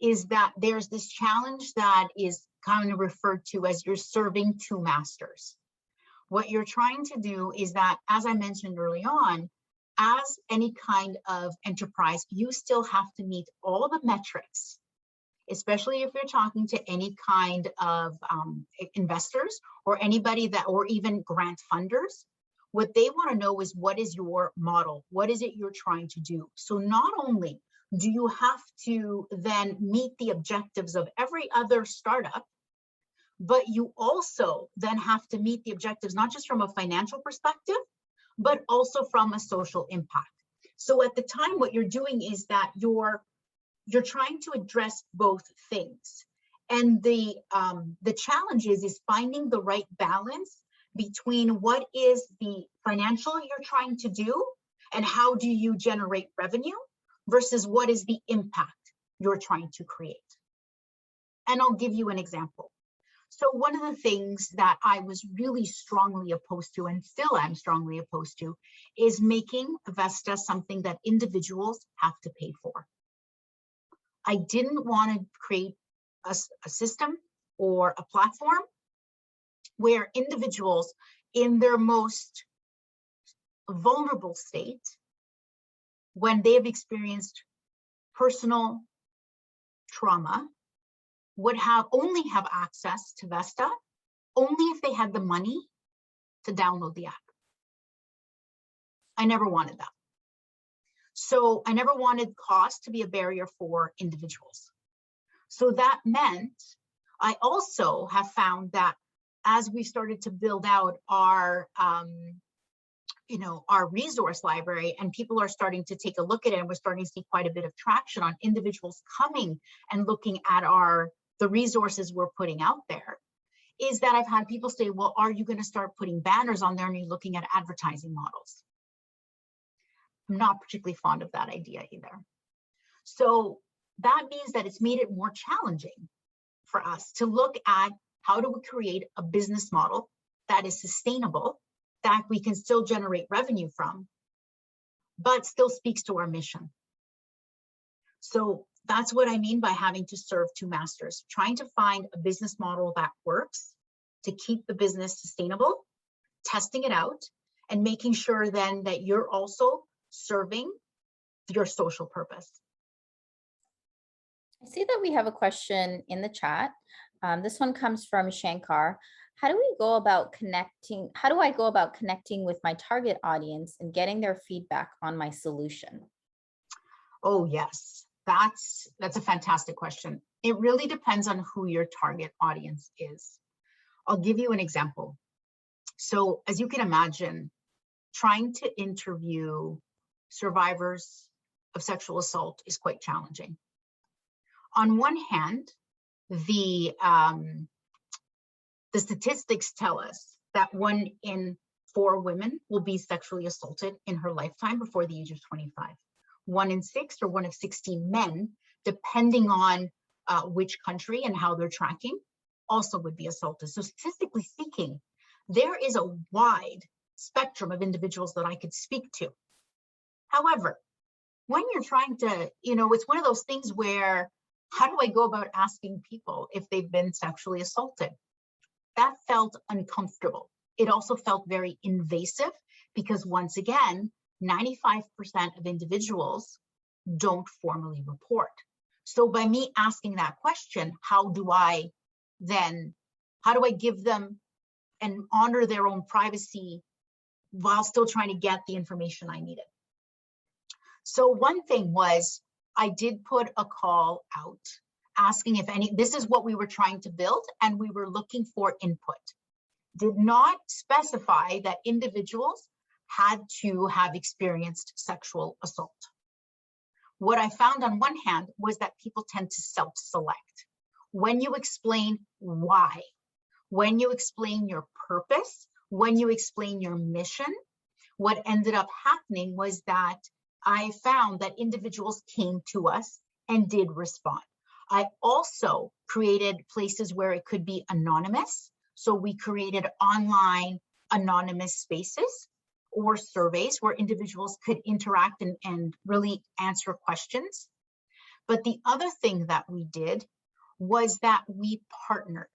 is that there's this challenge that is kind of referred to as you're serving two masters. What you're trying to do is that, as I mentioned early on, as any kind of enterprise, you still have to meet all the metrics, especially if you're talking to any kind of investors or anybody that, or even grant funders. What they want to know is, what is your model? What is it you're trying to do? So not only do you have to then meet the objectives of every other startup, but you also then have to meet the objectives, not just from a financial perspective, but also from a social impact. So at the time, what you're doing is that you're trying to address both things. And the challenge is finding the right balance between what is the financial you're trying to do and how do you generate revenue versus what is the impact you're trying to create. And I'll give you an example. So one of the things that I was really strongly opposed to, and still am strongly opposed to, is making Vesta something that individuals have to pay for. I didn't want to create a system or a platform where individuals in their most vulnerable state, when they have experienced personal trauma, would only have access to Vesta only if they had the money to download the app. I never wanted that. So I never wanted cost to be a barrier for individuals. So that meant I also have found that as we started to build out our resource library, and people are starting to take a look at it, and we're starting to see quite a bit of traction on individuals coming and looking at the resources we're putting out there, is that I've had people say, well, are you going to start putting banners on there and you're looking at advertising models? I'm not particularly fond of that idea either. So that means that it's made it more challenging for us to look at how do we create a business model that is sustainable, that we can still generate revenue from, but still speaks to our mission. So that's what I mean by having to serve two masters, trying to find a business model that works to keep the business sustainable, testing it out, and making sure then that you're also serving your social purpose. I see that we have a question in the chat. This one comes from Shankar. How do I go about connecting with my target audience and getting their feedback on my solution? Oh, yes, that's a fantastic question. It really depends on who your target audience is. I'll give you an example. So as you can imagine, trying to interview survivors of sexual assault is quite challenging. On one hand, the statistics tell us that 1 in 4 women will be sexually assaulted in her lifetime before the age of 25. 1 in 6 or 1 of 16 men, depending on which country and how they're tracking, also would be assaulted. So statistically speaking, there is a wide spectrum of individuals that I could speak to. However, when you're trying to, it's one of those things where, how do I go about asking people if they've been sexually assaulted? That felt uncomfortable. It also felt very invasive because, once again, 95% of individuals don't formally report. So by me asking that question, how do I give them and honor their own privacy while still trying to get the information I needed? So one thing was, I did put a call out asking if this is what we were trying to build, and we were looking for input. Did not specify that individuals had to have experienced sexual assault. What I found on one hand was that people tend to self-select. When you explain why, when you explain your purpose, when you explain your mission, what ended up happening was that I found that individuals came to us and did respond. I also created places where it could be anonymous. So we created online anonymous spaces or surveys where individuals could interact and really answer questions. But the other thing that we did was that we partnered.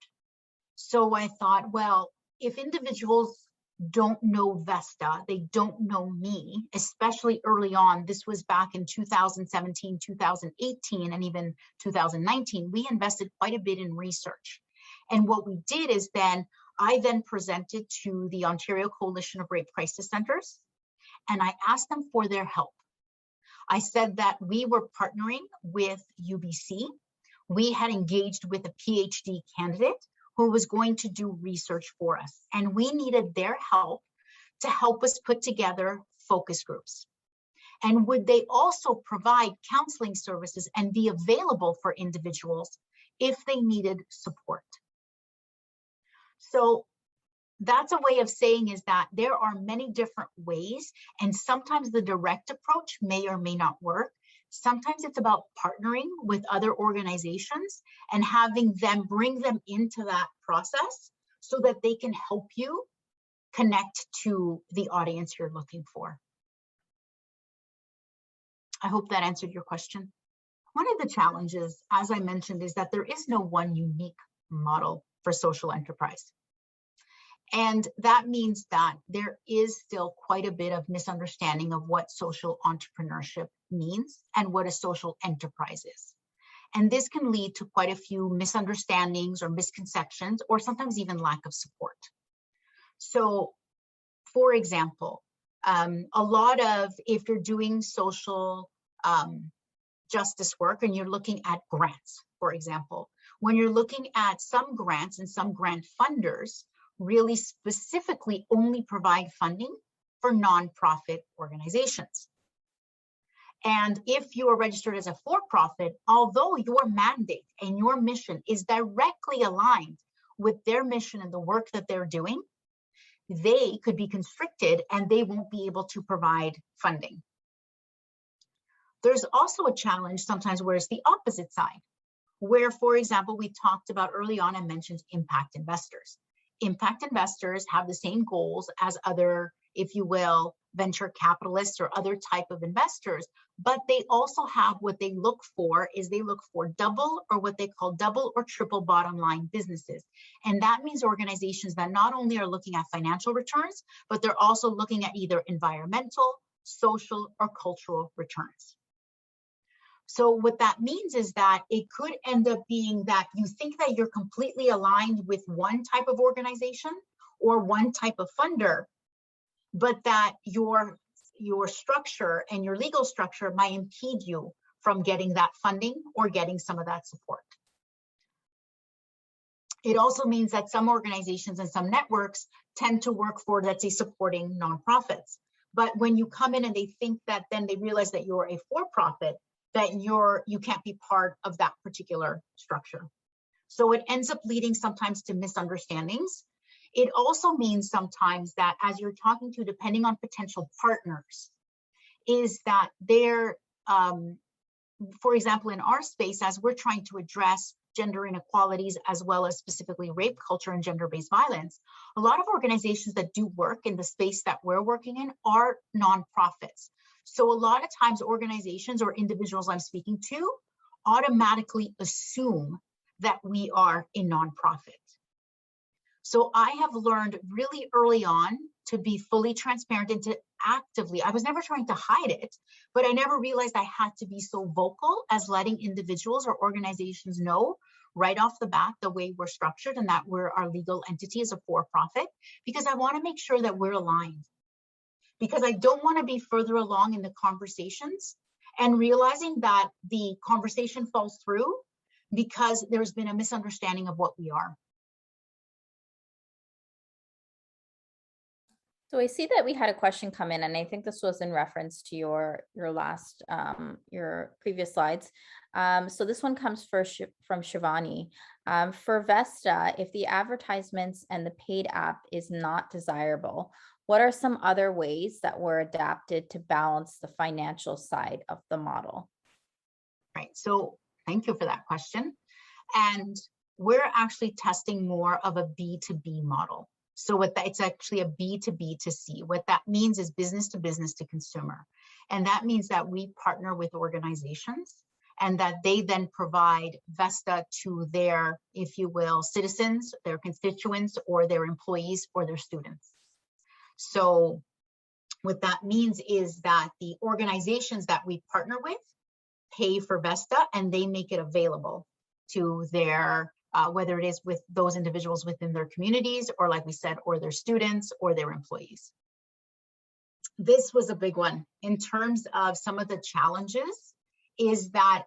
So I thought, well, if individuals don't know Vesta, they don't know me, especially early on. This was back in 2017, 2018, and even 2019. We invested quite a bit in research. And what we did is I then presented to the Ontario Coalition of Rape Crisis Centers, and I asked them for their help. I said that we were partnering with UBC. We had engaged with a PhD candidate who was going to do research for us. And we needed their help to help us put together focus groups. And would they also provide counseling services and be available for individuals if they needed support? So that's a way of saying is that there are many different ways, and sometimes the direct approach may or may not work. Sometimes it's about partnering with other organizations and having them bring them into that process so that they can help you connect to the audience you're looking for. I hope that answered your question. One of the challenges, as I mentioned, is that there is no one unique model for social enterprise. And that means that there is still quite a bit of misunderstanding of what social entrepreneurship means and what a social enterprise is. And this can lead to quite a few misunderstandings or misconceptions, or sometimes even lack of support. So, for example, a lot of, if you're doing social justice work and you're looking at grants, for example, when you're looking at some grants and some grant funders, really specifically only provide funding for nonprofit organizations. And if you are registered as a for-profit, although your mandate and your mission is directly aligned with their mission and the work that they're doing, they could be constricted and they won't be able to provide funding. There's also a challenge sometimes where it's the opposite side, where, for example, we talked about early on, I mentioned impact investors. Impact investors have the same goals as other, if you will, venture capitalists or other type of investors, but they also have what they look for is they look for double or what they call double or triple bottom line businesses. And that means organizations that not only are looking at financial returns, but they're also looking at either environmental, social, or cultural returns. So what that means is that it could end up being that you think that you're completely aligned with one type of organization or one type of funder, but that your structure and your legal structure might impede you from getting that funding or getting some of that support. It also means that some organizations and some networks tend to work for, let's say, supporting nonprofits. But when you come in and they think that, then they realize that you're a for-profit, that you can't be part of that particular structure. So it ends up leading sometimes to misunderstandings. It also means sometimes that as you're talking to, depending on potential partners, is that they're, for example, in our space, as we're trying to address gender inequalities, as well as specifically rape culture and gender-based violence, a lot of organizations that do work in the space that we're working in are nonprofits. So a lot of times organizations or individuals I'm speaking to automatically assume that we are a nonprofit. So I have learned really early on to be fully transparent and to actively, I was never trying to hide it, but I never realized I had to be so vocal as letting individuals or organizations know right off the bat the way we're structured and that our legal entity is a for-profit, because I want to make sure that we're aligned. Because I don't want to be further along in the conversations and realizing that the conversation falls through because there's been a misunderstanding of what we are. So I see that we had a question come in, and I think this was in reference to your previous slides. So this one comes from Shivani. For Vesta, if the advertisements and the paid app is not desirable, what are some other ways that were adapted to balance the financial side of the model? Right. So thank you for that question. And we're actually testing more of a B2B model. So it's actually a B2B2C. What that means is business to consumer. And that means that we partner with organizations and that they then provide Vesta to their, if you will, citizens, their constituents, or their employees, or their students. So what that means is that the organizations that we partner with pay for Vesta and they make it available to their whether it is with those individuals within their communities, or like we said, or their students or their employees. This was a big one in terms of some of the challenges, is that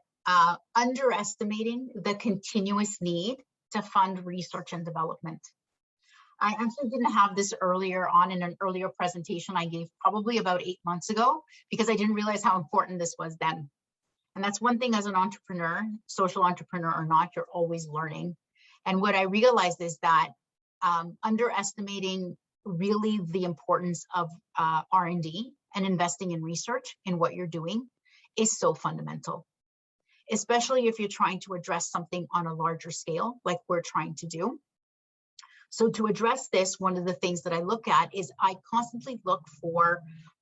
underestimating the continuous need to fund research and development. I actually didn't have this earlier on in an earlier presentation I gave probably about 8 months ago, because I didn't realize how important this was then. And that's one thing as an entrepreneur, social entrepreneur or not, you're always learning. And what I realized is that underestimating really the importance of R&D and investing in research in what you're doing is so fundamental, especially if you're trying to address something on a larger scale like we're trying to do. So to address this, one of the things that I look at is I constantly look for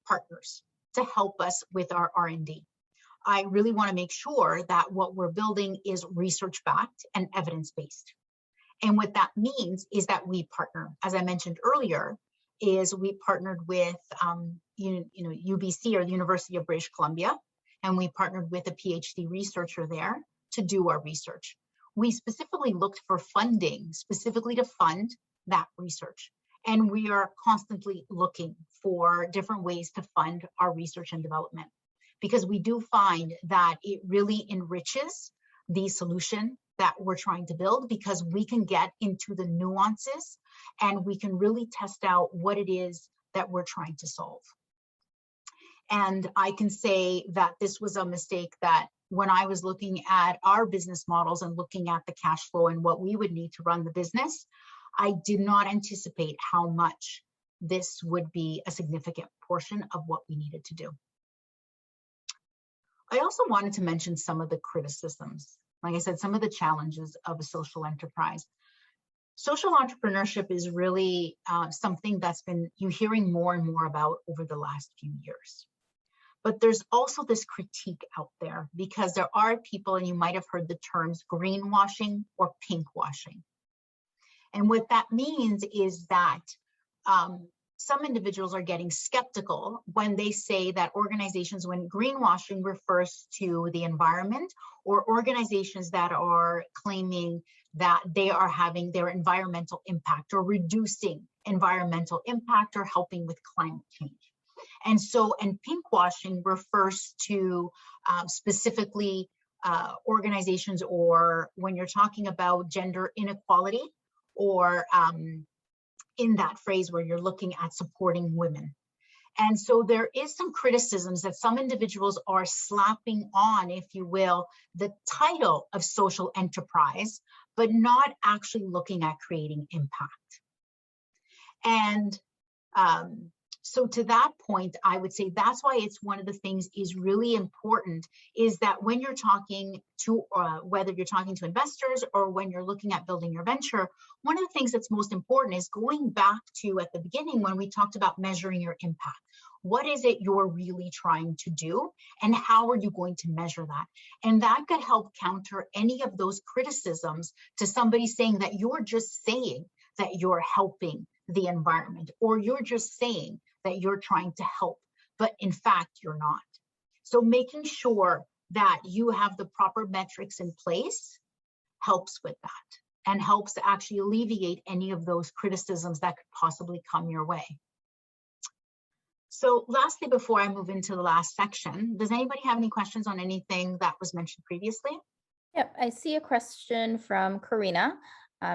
partners to help us with our R&D. I really want to make sure that what we're building is research-backed and evidence-based. And what that means is that we partner, as I mentioned earlier, is we partnered with UBC, or the University of British Columbia, and we partnered with a PhD researcher there to do our research. We specifically looked for funding, specifically to fund that research. And we are constantly looking for different ways to fund our research and development, because we do find that it really enriches the solution that we're trying to build, because we can get into the nuances and we can really test out what it is that we're trying to solve. And I can say that this was a mistake that when I was looking at our business models and looking at the cash flow and what we would need to run the business, I did not anticipate how much this would be a significant portion of what we needed to do. I also wanted to mention some of the criticisms. Like I said, some of the challenges of a social enterprise. Social entrepreneurship is really something that's been hearing more and more about over the last few years. But there's also this critique out there, because there are people, and you might have heard the terms greenwashing or pinkwashing. And what that means is that some individuals are getting skeptical when they say that organizations, when greenwashing refers to the environment, or organizations that are claiming that they are having their environmental impact or reducing environmental impact or helping with climate change. And pinkwashing refers to specifically organizations, or when you're talking about gender inequality, or in that phrase where you're looking at supporting women. And so there is some criticisms that some individuals are slapping on, if you will, the title of social enterprise but not actually looking at creating impact. And so to that point, I would say that's why it's one of the things is really important, is that when you're talking to, whether you're talking to investors or when you're looking at building your venture, one of the things that's most important is going back to at the beginning when we talked about measuring your impact. What is it you're really trying to do, and how are you going to measure that? And that could help counter any of those criticisms to somebody saying that you're just saying that you're helping the environment, or you're just saying that you're trying to help, but in fact, you're not. So making sure that you have the proper metrics in place helps with that, and helps to actually alleviate any of those criticisms that could possibly come your way. So lastly, before I move into the last section, does anybody have any questions on anything that was mentioned previously? Yep, I see a question from Karina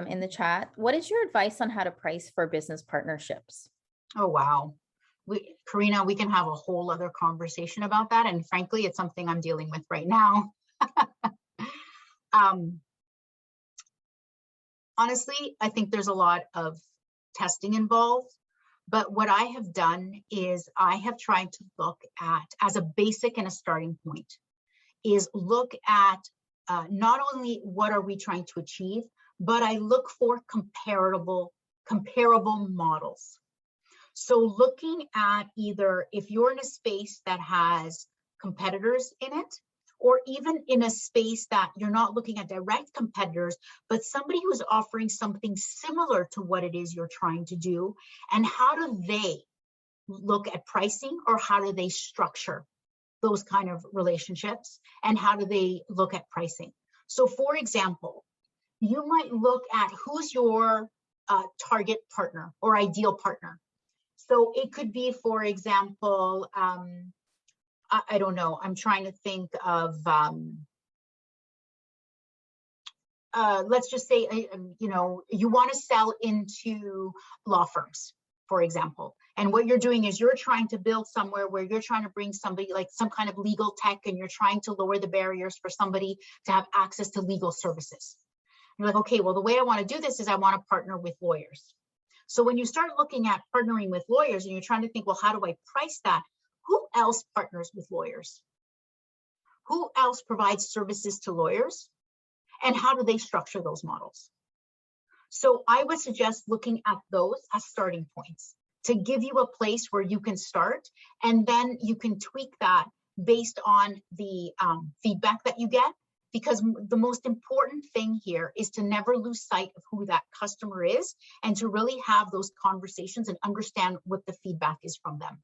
in the chat. What is your advice on how to price for business partnerships? Oh, wow. Karina, we can have a whole other conversation about that. And frankly, it's something I'm dealing with right now. Honestly, I think there's a lot of testing involved. But what I have done is I have tried to look at, as a basic and a starting point, is look at not only what are we trying to achieve, but I look for comparable models. So looking at either if you're in a space that has competitors in it, or even in a space that you're not looking at direct competitors, but somebody who's offering something similar to what it is you're trying to do, and how do they look at pricing, or how do they structure those kind of relationships, and how do they look at pricing? So for example, you might look at who's your target partner or ideal partner. So it could be, for example, I don't know, I'm trying to think of, let's just say, you know, you want to sell into law firms, for example. And what you're doing is you're trying to build somewhere where you're trying to bring somebody like some kind of legal tech, and you're trying to lower the barriers for somebody to have access to legal services. You're like, okay, well, the way I want to do this is I want to partner with lawyers. So when you start looking at partnering with lawyers and you're trying to think, well, how do I price that? Who else partners with lawyers? Who else provides services to lawyers? And how do they structure those models? So I would suggest looking at those as starting points to give you a place where you can start, and then you can tweak that based on the feedback that you get. Because the most important thing here is to never lose sight of who that customer is, and to really have those conversations and understand what the feedback is from them.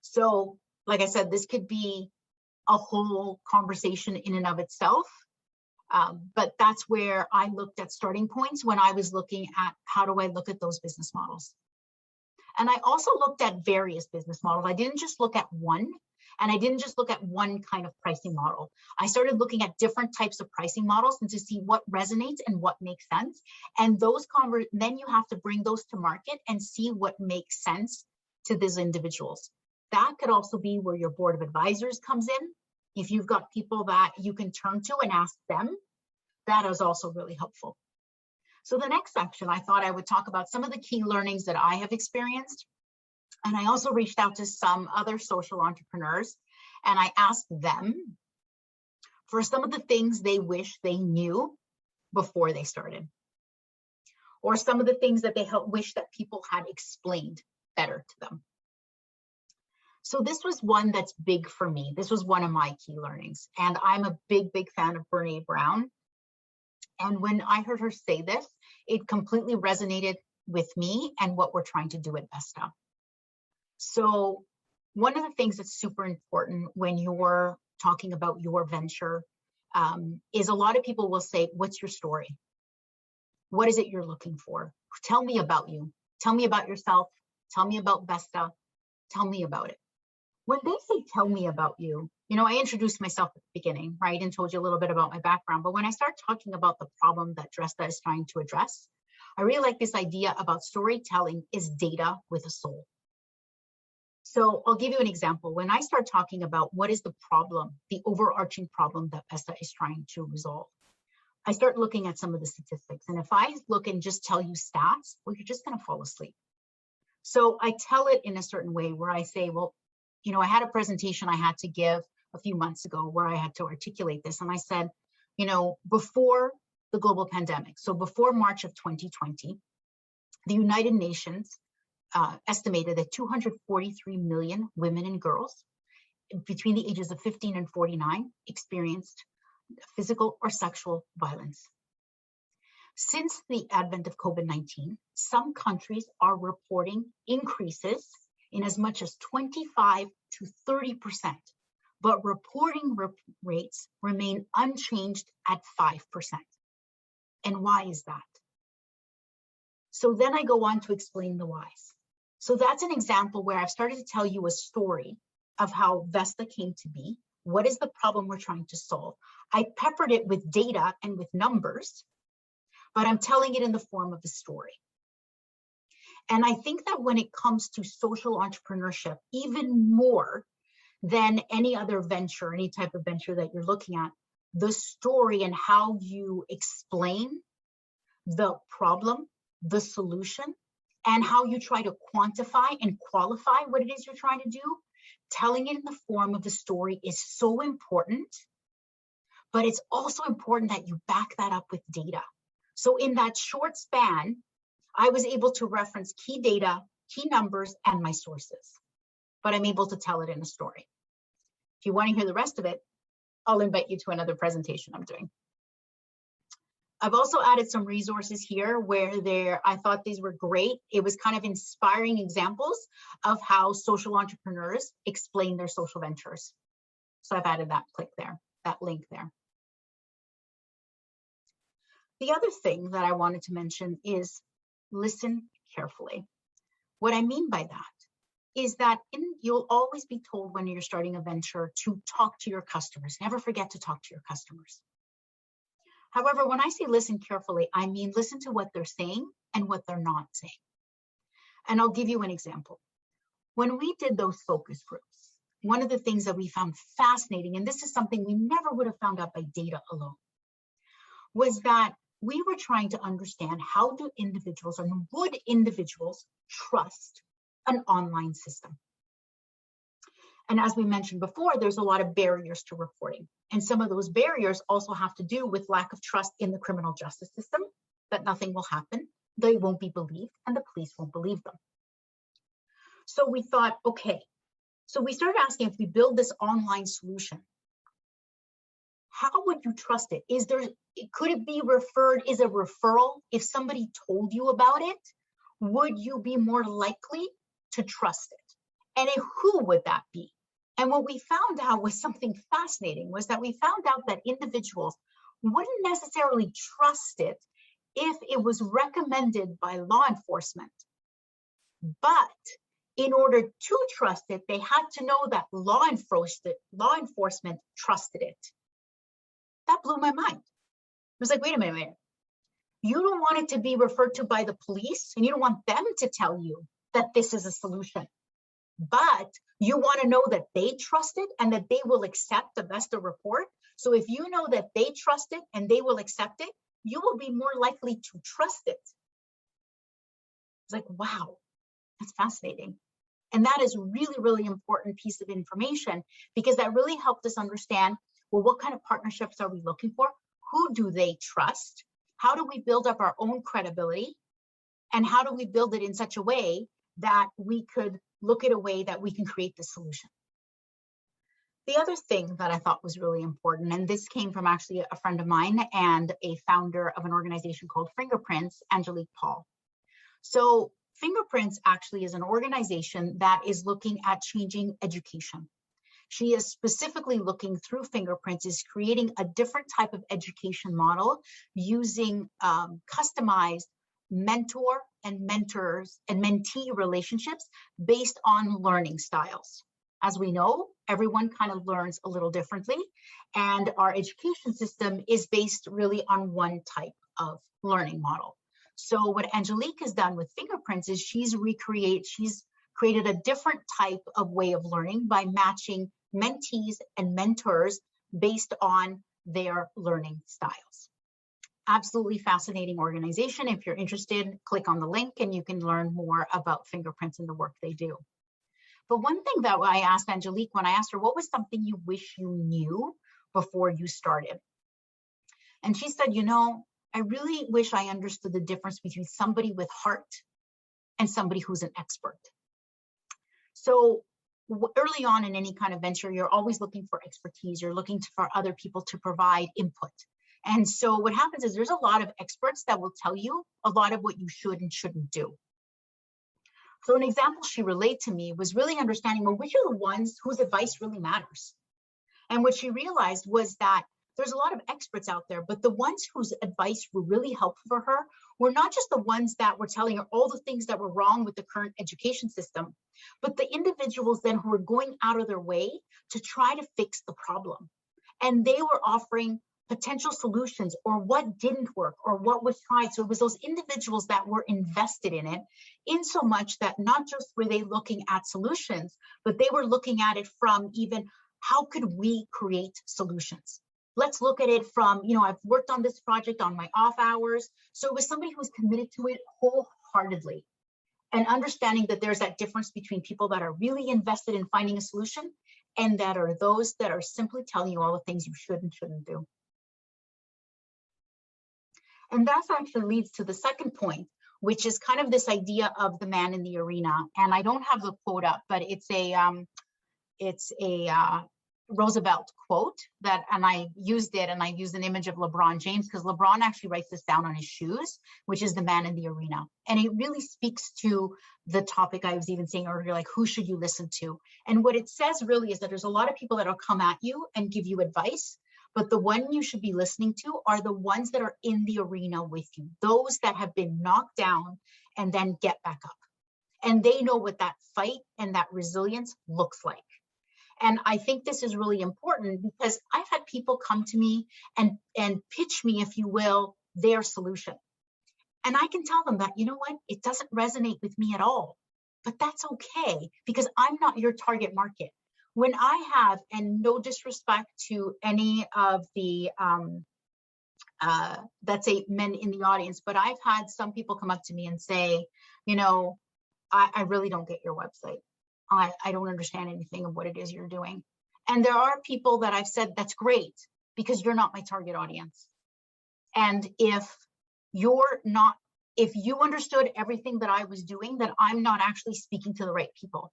So, like I said, this could be a whole conversation in and of itself. But that's where I looked at starting points when I was looking at how do I look at those business models. And I also looked at various business models. I didn't just look at one. And I didn't just look at one kind of pricing model. I started looking at different types of pricing models and to see what resonates and what makes sense. And those then you have to bring those to market and see what makes sense to these individuals. That could also be where your board of advisors comes in. If you've got people that you can turn to and ask them, that is also really helpful. So the next section, I thought I would talk about some of the key learnings that I have experienced. And I also reached out to some other social entrepreneurs, and I asked them for some of the things they wish they knew before they started, or some of the things that they wish that people had explained better to them. So this was one that's big for me. This was one of my key learnings, and I'm a big fan of Brene Brown. And when I heard her say this, it completely resonated with me and what we're trying to do at Vesta. So one of the things that's super important when you're talking about your venture is a lot of people will say, what's your story? What is it you're looking for? Tell me about you. Tell me about yourself. Tell me about Vesta. Tell me about it. When they say, tell me about you, you know, I introduced myself at the beginning, right? And told you a little bit about my background. But when I start talking about the problem that Vesta is trying to address, I really like this idea about storytelling is data with a soul. So I'll give you an example. When I start talking about what is the problem, the overarching problem that Vesta is trying to resolve, I start looking at some of the statistics. And if I look and just tell you stats, well, you're just going to fall asleep. So I tell it in a certain way where I say, well, you know, I had a presentation I had to give a few months ago where I had to articulate this. And I said, you know, before the global pandemic, so before March of 2020, the United Nations estimated that 243 million women and girls between the ages of 15 and 49 experienced physical or sexual violence. Since the advent of COVID-19, some countries are reporting increases in as much as 25 to 30%, but reporting rates remain unchanged at 5%. And why is that? So then I go on to explain the whys. So that's an example where I've started to tell you a story of how Vesta came to be. What is the problem we're trying to solve? I peppered it with data and with numbers, but I'm telling it in the form of a story. And I think that when it comes to social entrepreneurship, even more than any other venture, any type of venture that you're looking at, the story and how you explain the problem, the solution, and how you try to quantify and qualify what it is you're trying to do, telling it in the form of the story is so important, but it's also important that you back that up with data. So in that short span, I was able to reference key data, key numbers, and my sources, but I'm able to tell it in a story. If you want to hear the rest of it, I'll invite you to another presentation I'm doing. I've also added some resources here where I thought these were great. It was kind of inspiring examples of how social entrepreneurs explain their social ventures. So I've added that link there. The other thing that I wanted to mention is listen carefully. What I mean by that is that you'll always be told when you're starting a venture to talk to your customers. Never forget to talk to your customers. However, when I say listen carefully, I mean listen to what they're saying and what they're not saying. And I'll give you an example. When we did those focus groups, one of the things that we found fascinating, and this is something we never would have found out by data alone, was that we were trying to understand how do individuals, or would individuals trust an online system? And as we mentioned before, there's a lot of barriers to reporting. And some of those barriers also have to do with lack of trust in the criminal justice system, that nothing will happen, they won't be believed, and the police won't believe them. So we thought, okay, so we started asking, if we build this online solution, how would you trust it? Could it be referred, is a referral? If somebody told you about it, would you be more likely to trust it? And who would that be? And what we found out was something fascinating, was that we found out that individuals wouldn't necessarily trust it if it was recommended by law enforcement. But in order to trust it, they had to know that law enforcement trusted it. That blew my mind. It was like, wait a minute. You don't want it to be referred to by the police, and you don't want them to tell you that this is a solution. But you want to know that they trust it and that they will accept the Vesta report. So if you know that they trust it and they will accept it, you will be more likely to trust it. It's like, wow, that's fascinating. And that is really, really important piece of information, because that really helped us understand, well, what kind of partnerships are we looking for? Who do they trust? How do we build up our own credibility? And how do we build it in such a way that we could look at a way that we can create the solution? The other thing that I thought was really important, and this came from actually a friend of mine and a founder of an organization called Fingerprints, Angelique Paul. So Fingerprints actually is an organization that is looking at changing education. She is specifically looking through Fingerprints, is creating a different type of education model using customized mentor and mentors and mentee relationships based on learning styles. As we know, everyone kind of learns a little differently, and our education system is based really on one type of learning model. So what Angelique has done with Fingerprints is she's created a different type of way of learning by matching mentees and mentors based on their learning styles. Absolutely fascinating organization. If you're interested, click on the link and you can learn more about Fingerprints and the work they do. But one thing that I asked Angelique when I asked her, what was something you wish you knew before you started? And she said, you know, I really wish I understood the difference between somebody with heart and somebody who's an expert. So early on in any kind of venture, you're always looking for expertise. You're looking for other people to provide input. And so what happens is there's a lot of experts that will tell you a lot of what you should and shouldn't do. So an example she relayed to me was really understanding, well, which are the ones whose advice really matters? And what she realized was that there's a lot of experts out there, but the ones whose advice were really helpful for her were not just the ones that were telling her all the things that were wrong with the current education system, but the individuals then who were going out of their way to try to fix the problem. And they were offering potential solutions or what didn't work or what was tried. So it was those individuals that were invested in it, in so much that not just were they looking at solutions, but they were looking at it from even how could we create solutions? Let's look at it from, you know, I've worked on this project on my off hours. So it was somebody who was committed to it wholeheartedly, and understanding that there's that difference between people that are really invested in finding a solution and that are those that are simply telling you all the things you should and shouldn't do. And that actually leads to the second point, which is kind of this idea of the man in the arena. And I don't have the quote up, but it's a Roosevelt quote that, and I used it, and I used an image of LeBron James because LeBron actually writes this down on his shoes, which is the man in the arena. And it really speaks to the topic I was even saying earlier, like who should you listen to? And what it says really is that there's a lot of people that will come at you and give you advice, but the one you should be listening to are the ones that are in the arena with you, those that have been knocked down and then get back up. And they know what that fight and that resilience looks like. And I think this is really important because I've had people come to me and pitch me, if you will, their solution. And I can tell them that, you know what, it doesn't resonate with me at all, but that's okay because I'm not your target market. When I have, and no disrespect to any of the, let's say men in the audience, but I've had some people come up to me and say, you know, I really don't get your website. I don't understand anything of what it is you're doing. And there are people that I've said, that's great, because you're not my target audience. And if you understood everything that I was doing, then I'm not actually speaking to the right people.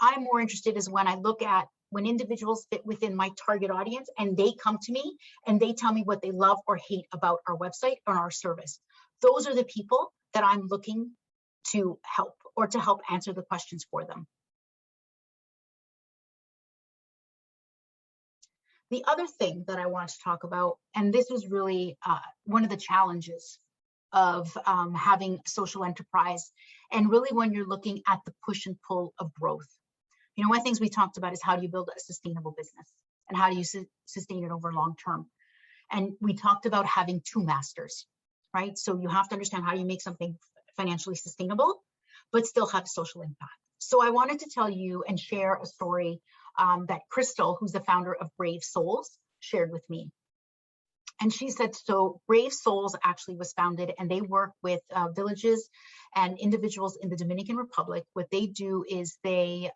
I'm more interested is when I look at when individuals fit within my target audience and they come to me and they tell me what they love or hate about our website or our service. Those are the people that I'm looking to help or to help answer the questions for them. The other thing that I want to talk about, and this was really one of the challenges of having social enterprise, and really when you're looking at the push and pull of growth. You know, one of the things we talked about is how do you build a sustainable business and how do you sustain it over long term? And we talked about having two masters, right? So you have to understand how you make something financially sustainable, but still have social impact. So I wanted to tell you and share a story that Crystal, who's the founder of Brave Souls, shared with me. And she said, so Brave Souls actually was founded and they work with villages and individuals in the Dominican Republic. What they do is they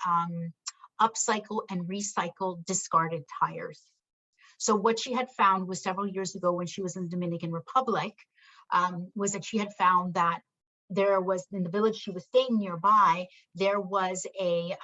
upcycle and recycle discarded tires. So what she had found was several years ago when she was in the Dominican Republic, was that she had found that there was, in the village she was staying nearby, there was a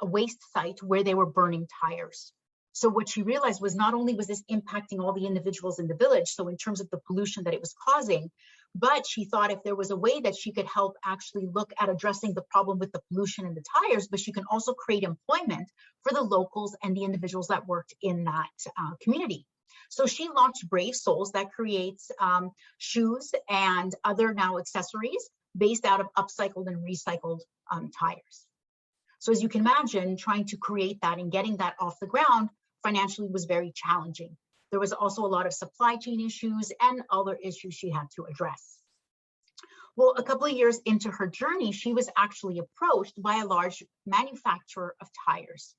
waste site where they were burning tires. So what she realized was not only was this impacting all the individuals in the village, so in terms of the pollution that it was causing, but she thought if there was a way that she could help actually look at addressing the problem with the pollution and the tires, but she can also create employment for the locals and the individuals that worked in that community. So she launched Brave Souls that creates shoes and other now accessories based out of upcycled and recycled tires. So as you can imagine, trying to create that and getting that off the ground financially was very challenging. There was also a lot of supply chain issues and other issues she had to address. Well, a couple of years into her journey, she was actually approached by a large manufacturer of tires.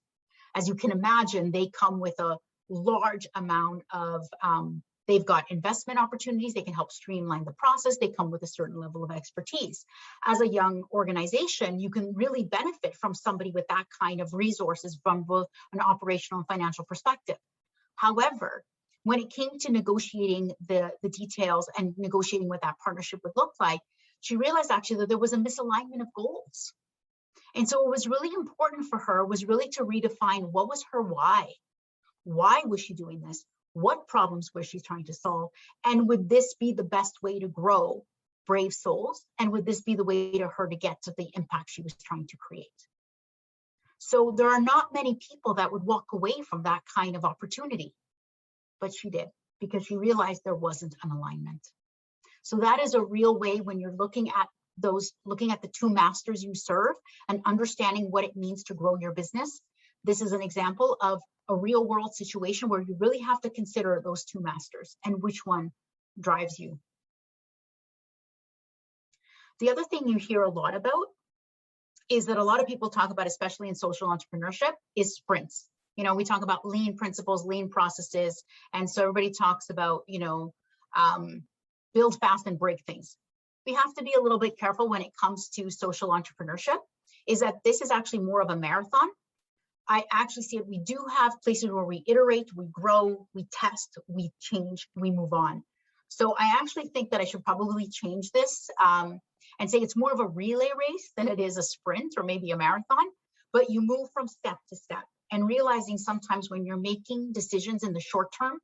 As you can imagine, they come with a large amount of, They've got investment opportunities. They can help streamline the process. They come with a certain level of expertise. As a young organization, you can really benefit from somebody with that kind of resources from both an operational and financial perspective. However, when it came to negotiating the details and negotiating what that partnership would look like, she realized actually that there was a misalignment of goals. And so what was really important for her was really to redefine what was her why. Why was she doing this? What problems was she trying to solve? And would this be the best way to grow Brave Souls? And would this be the way to her to get to the impact she was trying to create? So there are not many people that would walk away from that kind of opportunity, but she did, because she realized there wasn't an alignment. So that is a real way when you're looking at the two masters you serve and understanding what it means to grow your business. This is an example of a real world situation where you really have to consider those two masters and which one drives you. The other thing you hear a lot about is that a lot of people talk about, especially in social entrepreneurship, is sprints. You know, we talk about lean principles, lean processes. And so everybody talks about, build fast and break things. We have to be a little bit careful when it comes to social entrepreneurship, is that this is actually more of a marathon. I actually see it. We do have places where we iterate, we grow, we test, we change, we move on. So I actually think that I should probably change this and say it's more of a relay race than it is a sprint or maybe a marathon, but you move from step to step and realizing sometimes when you're making decisions in the short term,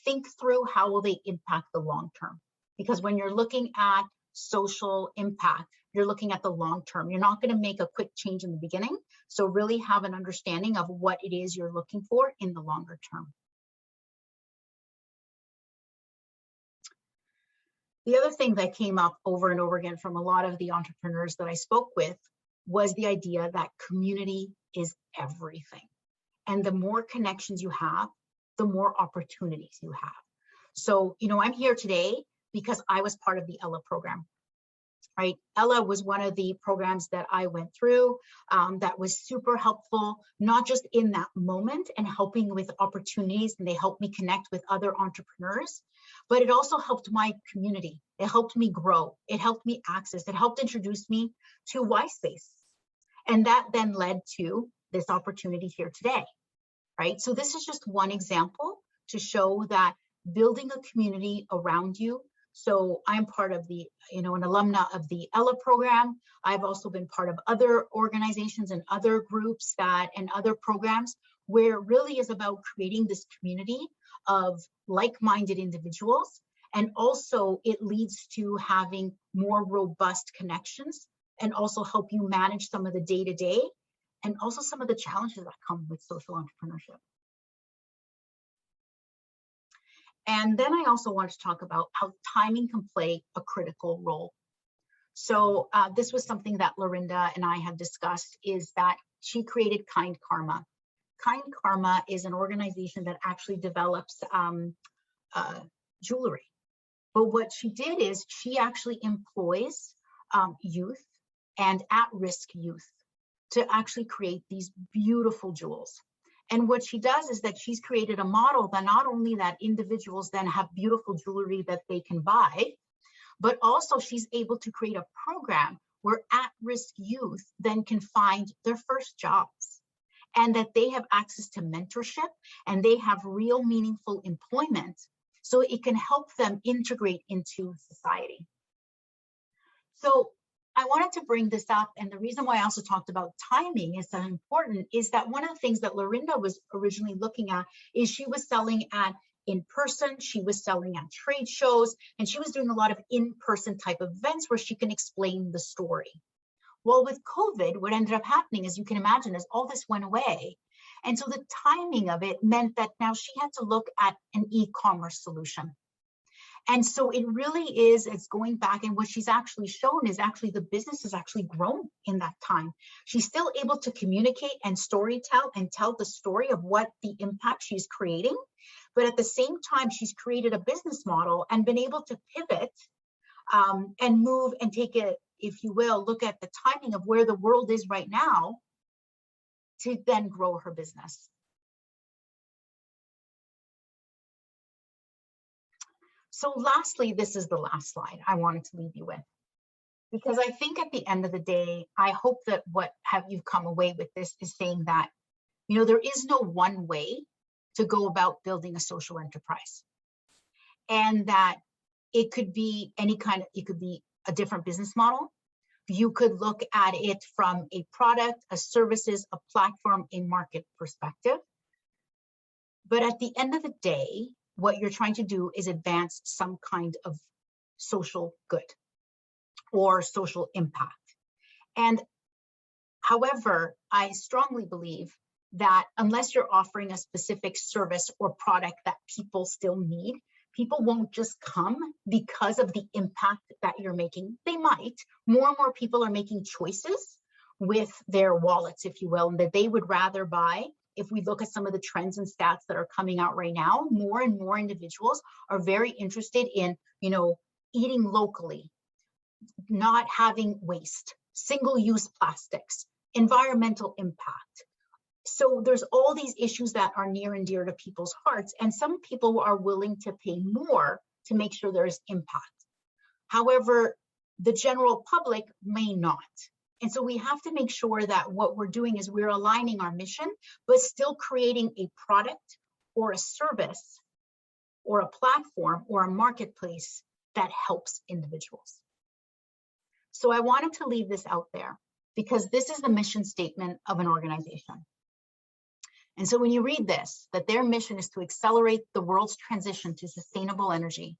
think through how will they impact the long term. Because when you're looking at social impact, you're looking at the long term. You're not going to make a quick change in the beginning. So really have an understanding of what it is you're looking for in the longer term. The other thing that came up over and over again from a lot of the entrepreneurs that I spoke with was the idea that community is everything. And the more connections you have, the more opportunities you have. So, I'm here today because I was part of the Ella program. Right? Ella was one of the programs that I went through that was super helpful, not just in that moment and helping with opportunities, and they helped me connect with other entrepreneurs, but it also helped my community. It helped me grow. It helped me access. It helped introduce me to Y-Space. And that then led to this opportunity here today, right? So this is just one example to show that building a community around you. So I'm part of the, an alumna of the Ella program. I've also been part of other organizations and other groups and other programs where it really is about creating this community of like-minded individuals. And also it leads to having more robust connections and also help you manage some of the day-to-day and also some of the challenges that come with social entrepreneurship. And then I also want to talk about how timing can play a critical role. So this was something that Lorinda and I have discussed, is that she created Kind Karma. Kind Karma is an organization that actually develops jewelry. But what she did is she actually employs youth and at-risk youth to actually create these beautiful jewels. And what she does is that she's created a model that not only that individuals then have beautiful jewelry that they can buy, but also she's able to create a program where at-risk youth then can find their first jobs and that they have access to mentorship and they have real meaningful employment so it can help them integrate into society. So I wanted to bring this up, and the reason why I also talked about timing is so important is that one of the things that Lorinda was originally looking at is she was selling at in-person, she was selling at trade shows, and she was doing a lot of in-person type of events where she can explain the story. Well, with COVID, what ended up happening, as you can imagine, is all this went away. And so the timing of it meant that now she had to look at an e-commerce solution. And so it really is, it's going back, and what she's actually shown is actually the business has actually grown in that time. She's still able to communicate and storytell and tell the story of what the impact she's creating. But at the same time, she's created a business model and been able to pivot and move and take it, if you will, look at the timing of where the world is right now to then grow her business. So lastly, this is the last slide I wanted to leave you with, because I think at the end of the day, I hope that what have you come away with this is saying that, you know, there is no one way to go about building a social enterprise, and that it could be any kind of, it could be a different business model. You could look at it from a product, a services, a platform, a market perspective. But at the end of the day, what you're trying to do is advance some kind of social good or social impact. And however, I strongly believe that unless you're offering a specific service or product that people still need, people won't just come because of the impact that you're making. They might. More and more people are making choices with their wallets, if you will, and that they would rather buy. If we look at some of the trends and stats that are coming out right now, more and more individuals are very interested in, you know, eating locally, not having waste, single-use plastics, environmental impact. So there's all these issues that are near and dear to people's hearts, and some people are willing to pay more to make sure there's impact. However, the general public may not. And so we have to make sure that what we're doing is we're aligning our mission, but still creating a product or a service or a platform or a marketplace that helps individuals. So I wanted to leave this out there because this is the mission statement of an organization. And so when you read this, that their mission is to accelerate the world's transition to sustainable energy,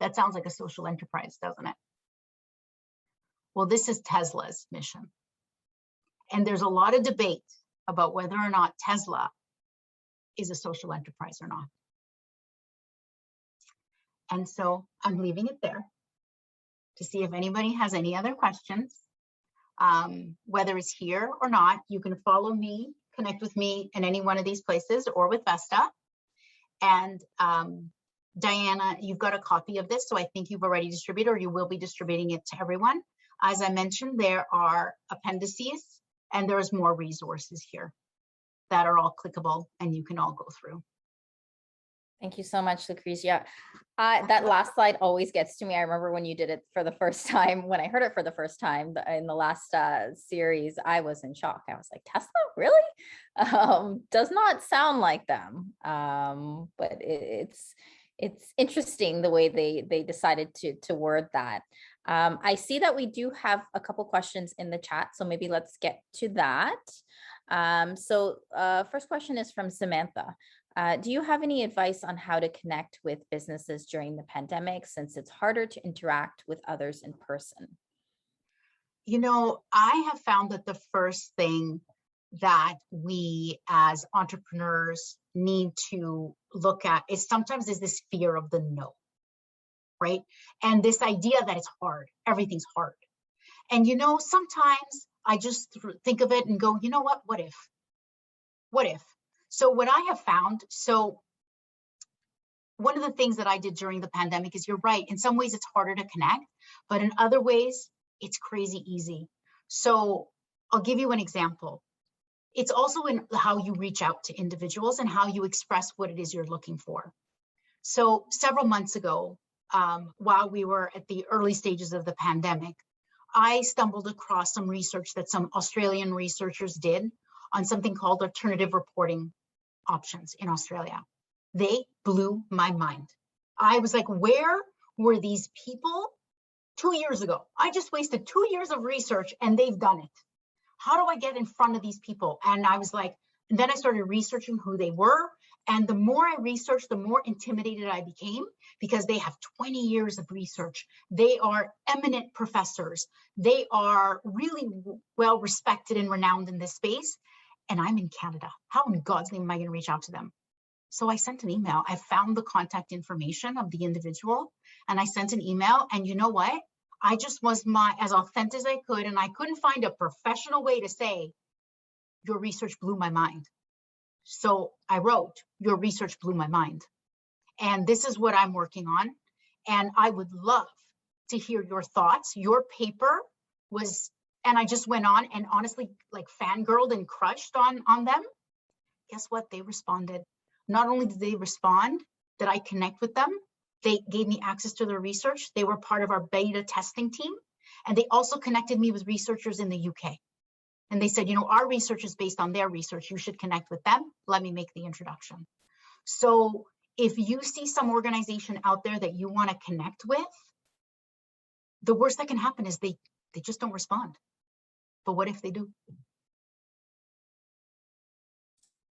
that sounds like a social enterprise, doesn't it? Well, this is Tesla's mission. And there's a lot of debate about whether or not Tesla is a social enterprise or not. And so I'm leaving it there to see if anybody has any other questions. Whether it's here or not, you can follow me, connect with me in any one of these places or with Vesta. And Diana, you've got a copy of this, so I think you've already distributed or you will be distributing it to everyone. As I mentioned, there are appendices and there's more resources here that are all clickable and you can all go through. Thank you so much, Lucretia. That last slide always gets to me. I remember when you did it for the first time, when I heard it for the first time in the last series, I was in shock. I was like, Tesla, really? Does not sound like them, but it's interesting the way they decided to word that. I see that we do have a couple questions in the chat, so maybe let's get to that. First question is from Samantha. Do you have any advice on how to connect with businesses during the pandemic, since it's harder to interact with others in person? You know, I have found that the first thing that we as entrepreneurs need to look at is sometimes is this fear of the no, right? And this idea that it's hard, everything's hard. And, you know, sometimes I just think of it and go, you know what if? What if? So what I have found, so one of the things that I did during the pandemic is, you're right, in some ways it's harder to connect, but in other ways it's crazy easy. So I'll give you an example. It's also in how you reach out to individuals and how you express what it is you're looking for. So several months ago, while we were at the early stages of the pandemic, I stumbled across some research that some Australian researchers did on something called alternative reporting options in Australia. They blew my mind. I was like, where were these people 2 years ago? I just wasted 2 years of research and they've done it. How do I get in front of these people? And I was like, and then I started researching who they were. And the more I researched, the more intimidated I became, because they have 20 years of research. They are eminent professors. They are really well respected and renowned in this space. And I'm in Canada. How in God's name am I going to reach out to them? So I sent an email. I found the contact information of the individual and I sent an email. And you know what? I just was as authentic as I could. And I couldn't find a professional way to say, your research blew my mind. So I wrote, your research blew my mind. And this is what I'm working on. And I would love to hear your thoughts. Your paper was, and I just went on and honestly like fangirled and crushed on them. Guess what? They responded. Not only did they respond, did I connect with them, They gave me access to their research. They were part of our beta testing team. And they also connected me with researchers in the UK. And they said, you know, our research is based on their research. You should connect with them. Let me make the introduction. So if you see some organization out there that you want to connect with, the worst that can happen is they just don't respond. But what if they do?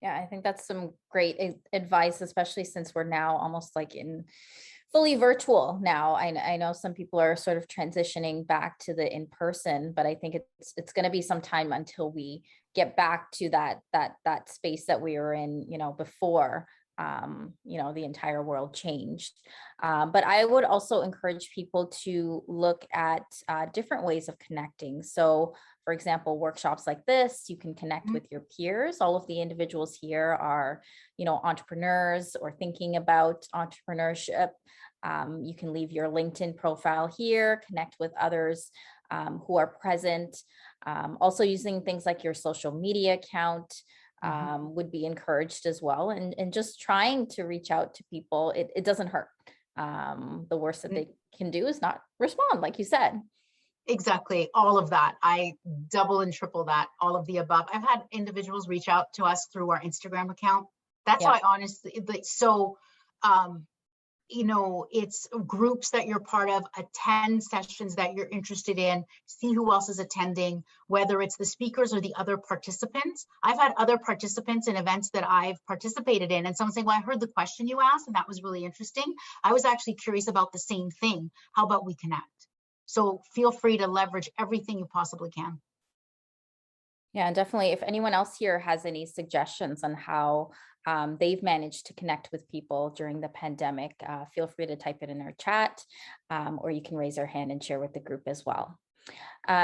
Yeah, I think that's some great advice, especially since we're now almost like in fully virtual now. I know some people are sort of transitioning back to the in-person, but I think it's going to be some time until we get back to that space that we were in, you know, before you know, the entire world changed. But I would also encourage people to look at different ways of connecting. So for example, workshops like this, you can connect with your peers. All of the individuals here are, you know, entrepreneurs or thinking about entrepreneurship. You can leave your LinkedIn profile here, connect with others who are present. Also using things like your social media account would be encouraged as well. And just trying to reach out to people, it doesn't hurt. The worst that they can do is not respond, like you said. Exactly. All of that. I double and triple that, all of the above. I've had individuals reach out to us through our Instagram account. That's how I honestly, so, you know, it's groups that you're part of, attend sessions that you're interested in, see who else is attending, whether it's the speakers or the other participants. I've had other participants in events that I've participated in, and someone saying, well, I heard the question you asked, and that was really interesting. I was actually curious about the same thing. How about we connect? So feel free to leverage everything you possibly can. Yeah, and definitely if anyone else here has any suggestions on how they've managed to connect with people during the pandemic, feel free to type it in our chat, or you can raise your hand and share with the group as well.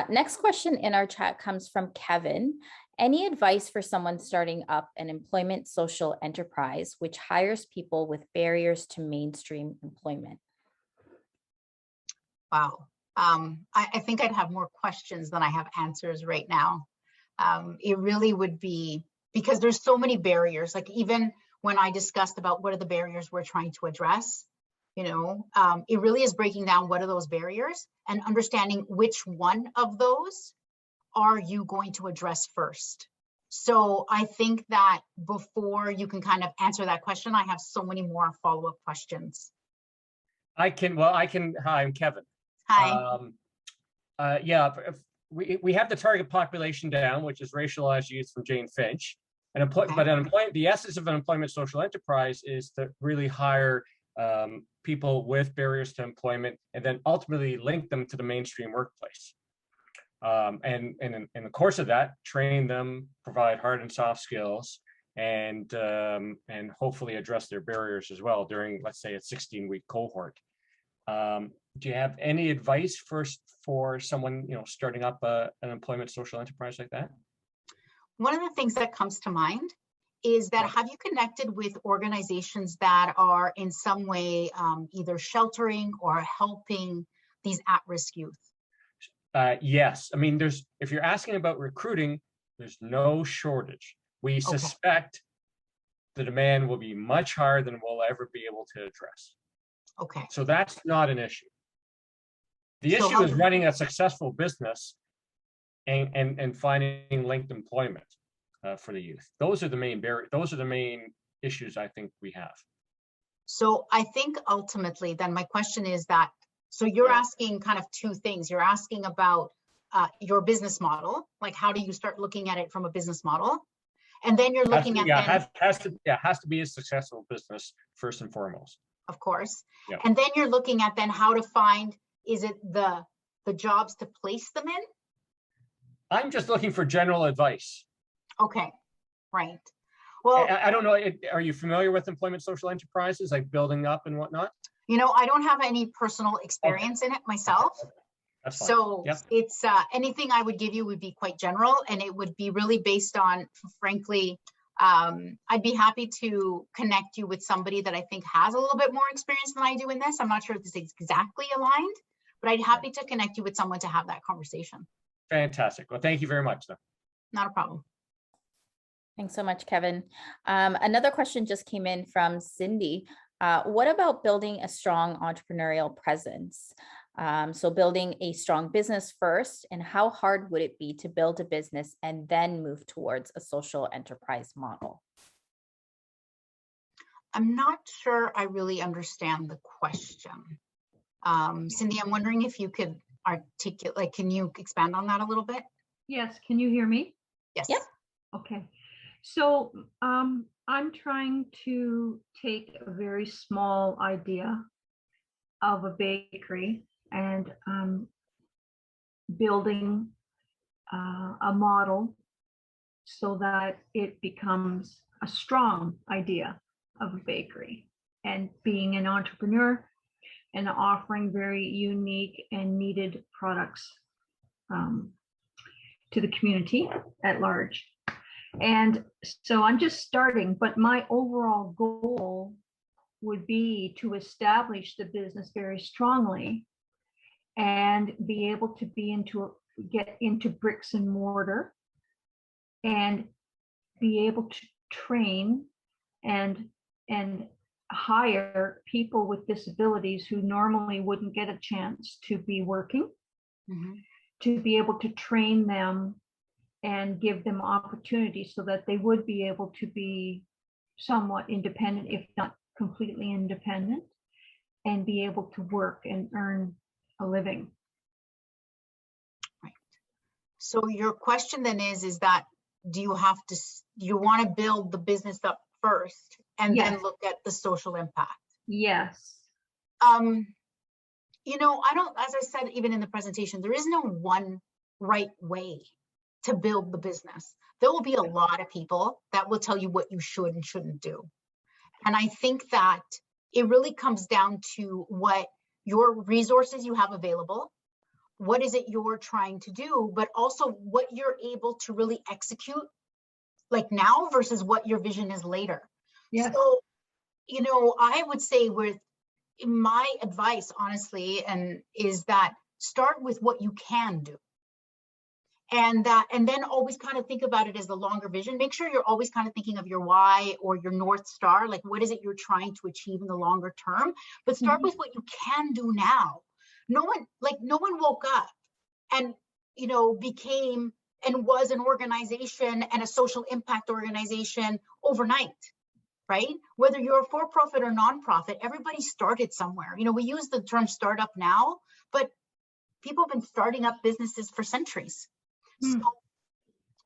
Next question in our chat comes from Kevin. Any advice for someone starting up an employment social enterprise which hires people with barriers to mainstream employment? Wow. I think I'd have more questions than I have answers right now. It really would be, because there's so many barriers. Like even when I discussed about what are the barriers we're trying to address, you know, it really is breaking down what are those barriers and understanding which one of those are you going to address first. So I think that before you can kind of answer that question, I have so many more follow-up questions. Hi, I'm Kevin. Hi. Yeah, we have the target population down, which is racialized youth from Jane Finch. And but unemployment, the essence of an employment social enterprise is to really hire people with barriers to employment and then ultimately link them to the mainstream workplace. And in the course of that, train them, provide hard and soft skills, and hopefully address their barriers as well during, let's say, a 16-week cohort. Do you have any advice for someone, you know, starting up an employment social enterprise like that? One of the things that comes to mind is that have you connected with organizations that are in some way either sheltering or helping these at-risk youth? Yes. I mean, if you're asking about recruiting, there's no shortage. We suspect the demand will be much higher than we'll ever be able to address. Okay. So that's not an issue. The issue is running a successful business and finding linked employment for the youth. Those are the main those are the main issues I think we have. So I think ultimately then my question is that, so you're asking kind of two things. You're asking about your business model, like how do you start looking at it from a business model? And then you're looking at has to be a successful business first and foremost. Of course. Yeah. And then you're looking at then how to find, is it the jobs to place them in? I'm just looking for general advice. Okay, right. Well, I don't know, are you familiar with employment social enterprises, like building up and whatnot? You know, I don't have any personal experience in it myself. That's fine. So it's anything I would give you would be quite general, and it would be really based on, frankly, I'd be happy to connect you with somebody that I think has a little bit more experience than I do in this. I'm not sure if this is exactly aligned, but I'd be happy to connect you with someone to have that conversation. Fantastic. Well, thank you very much, though. Not a problem. Thanks so much, Kevin. Another question just came in from Cindy. What about building a strong entrepreneurial presence? So building a strong business first, and how hard would it be to build a business and then move towards a social enterprise model? I'm not sure I really understand the question. Cindy, I'm wondering if you could articulate, like, can you expand on that a little bit? Yes, can you hear me? Yes. Yep. Okay. So I'm trying to take a very small idea of a bakery and building a model so that it becomes a strong idea of a bakery, and being an entrepreneur and offering very unique and needed products to the community at large. And so I'm just starting, but my overall goal would be to establish the business very strongly and be able to get into bricks and mortar and be able to train and hire people with disabilities who normally wouldn't get a chance to be working, to be able to train them and give them opportunities so that they would be able to be somewhat independent, if not completely independent, and be able to work and earn a living. Right. So your question then is that do you want to build the business up first and then look at the social impact? Yes. You know, as I said, even in the presentation, there is no one right way to build the business. There will be a lot of people that will tell you what you should and shouldn't do. And I think that it really comes down to what your resources you have available, what is it you're trying to do, but also what you're able to really execute like now versus what your vision is later. Yes. So, you know, I would say my advice, honestly, is that start with what you can do. And then always kind of think about it as the longer vision. Make sure you're always kind of thinking of your why or your North Star, like what is it you're trying to achieve in the longer term, but start with what you can do now. No one woke up and, you know, became and was an organization and a social impact organization overnight, right? Whether you're a for-profit or nonprofit, everybody started somewhere. You know, we use the term startup now, but people have been starting up businesses for centuries. So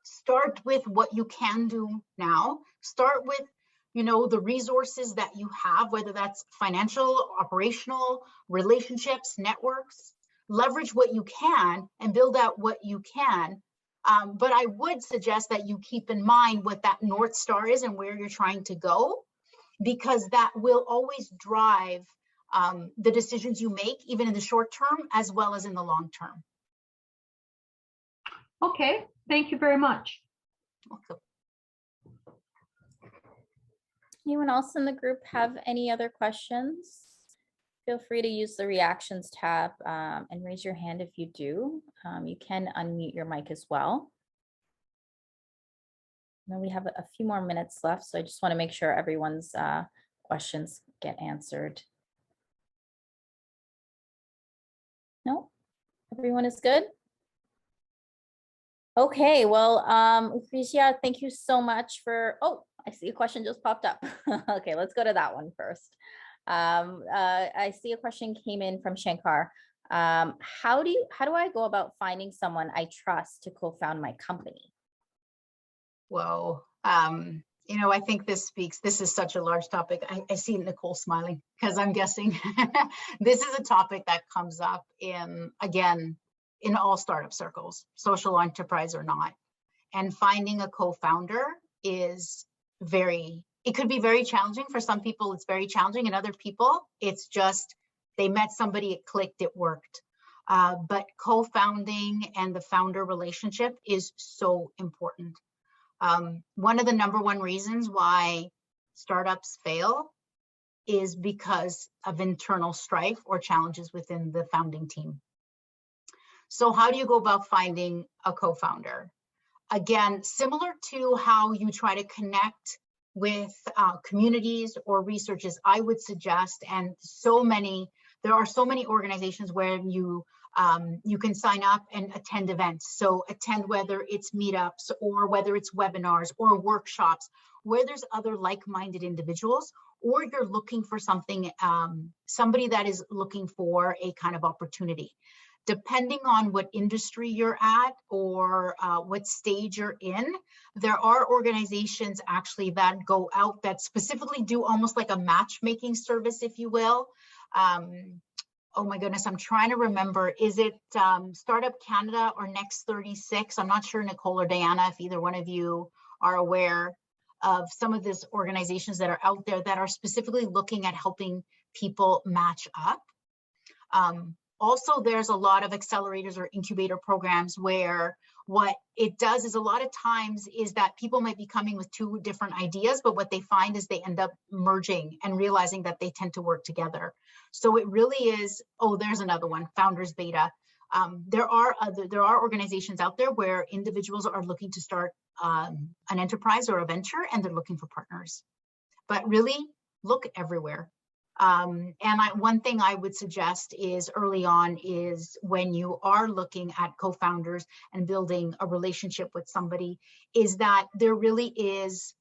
start with what you can do now. Start with, you know, the resources that you have, whether that's financial, operational, relationships, networks. Leverage what you can and build out what you can. But I would suggest that you keep in mind what that North Star is and where you're trying to go, because that will always drive the decisions you make, even in the short term, as well as in the long term. Okay, thank you very much. Welcome. Anyone else in the group have any other questions? Feel free to use the reactions tab and raise your hand if you do. You can unmute your mic as well. Now we have a few more minutes left, so I just want to make sure everyone's questions get answered. No, everyone is good? Okay, well, Lucrecia, thank you so much for, oh, I see a question just popped up. Okay, let's go to that one first. I see a question came in from Shankar. How do I go about finding someone I trust to co-found my company? Whoa, you know, I think this is such a large topic. I see Nicole smiling because I'm guessing this is a topic that comes up again, in all startup circles, social enterprise or not. And finding a co-founder it could be very challenging. For some people, it's very challenging, and other people, it's just, they met somebody, it clicked, it worked. But co-founding and the founder relationship is so important. One of the #1 reasons why startups fail is because of internal strife or challenges within the founding team. So how do you go about finding a co-founder? Again, similar to how you try to connect with communities or researches, I would suggest, and there are so many organizations where you can sign up and attend events. So attend whether it's meetups or whether it's webinars or workshops where there's other like-minded individuals, or you're looking for something, somebody that is looking for a kind of opportunity. Depending on what industry you're at or what stage you're in, there are organizations actually that go out that specifically do almost like a matchmaking service, if you will. Oh my goodness, I'm trying to remember. Is it Startup Canada or Next 36? I'm not sure, Nicole or Diana, if either one of you are aware of some of these organizations that are out there that are specifically looking at helping people match up. Also, there's a lot of accelerators or incubator programs where what it does is a lot of times is that people might be coming with two different ideas, but what they find is they end up merging and realizing that they tend to work together. So it really is, oh, there's another one, Founders Beta. There are organizations out there where individuals are looking to start an enterprise or a venture, and they're looking for partners. But really, look everywhere. One thing I would suggest is early on is when you are looking at co-founders and building a relationship with somebody, is that there really is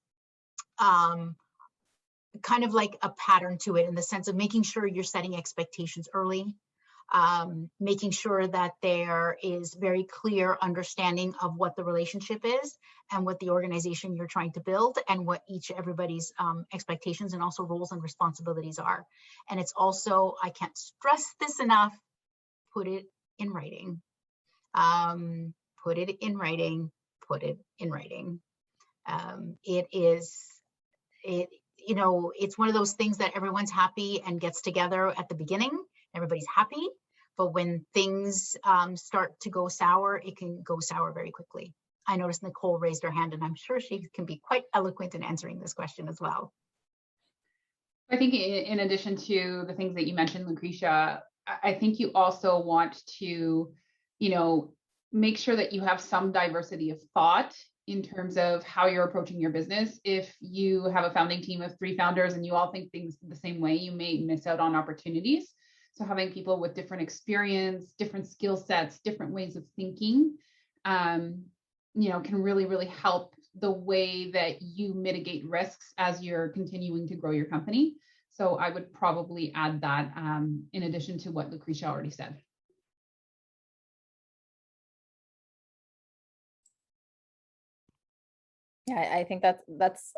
kind of like a pattern to it, in the sense of making sure you're setting expectations early, making sure that there is very clear understanding of what the relationship is and what the organization you're trying to build and what everybody's expectations and also roles and responsibilities are. And it's also, I can't stress this enough, put it in writing. Put it in writing, put it in writing. It's one of those things that everyone's happy and gets together at the beginning. Everybody's happy, but when things start to go sour, it can go sour very quickly. I noticed Nicole raised her hand, and I'm sure she can be quite eloquent in answering this question as well. I think in addition to the things that you mentioned, Lucretia, I think you also want to, make sure that you have some diversity of thought in terms of how you're approaching your business. If you have a founding team of 3 founders and you all think things the same way, you may miss out on opportunities. So having people with different experience, different skill sets, different ways of thinking, can really, really help the way that you mitigate risks as you're continuing to grow your company. So I would probably add that in addition to what Lucretia already said. Yeah, I think that's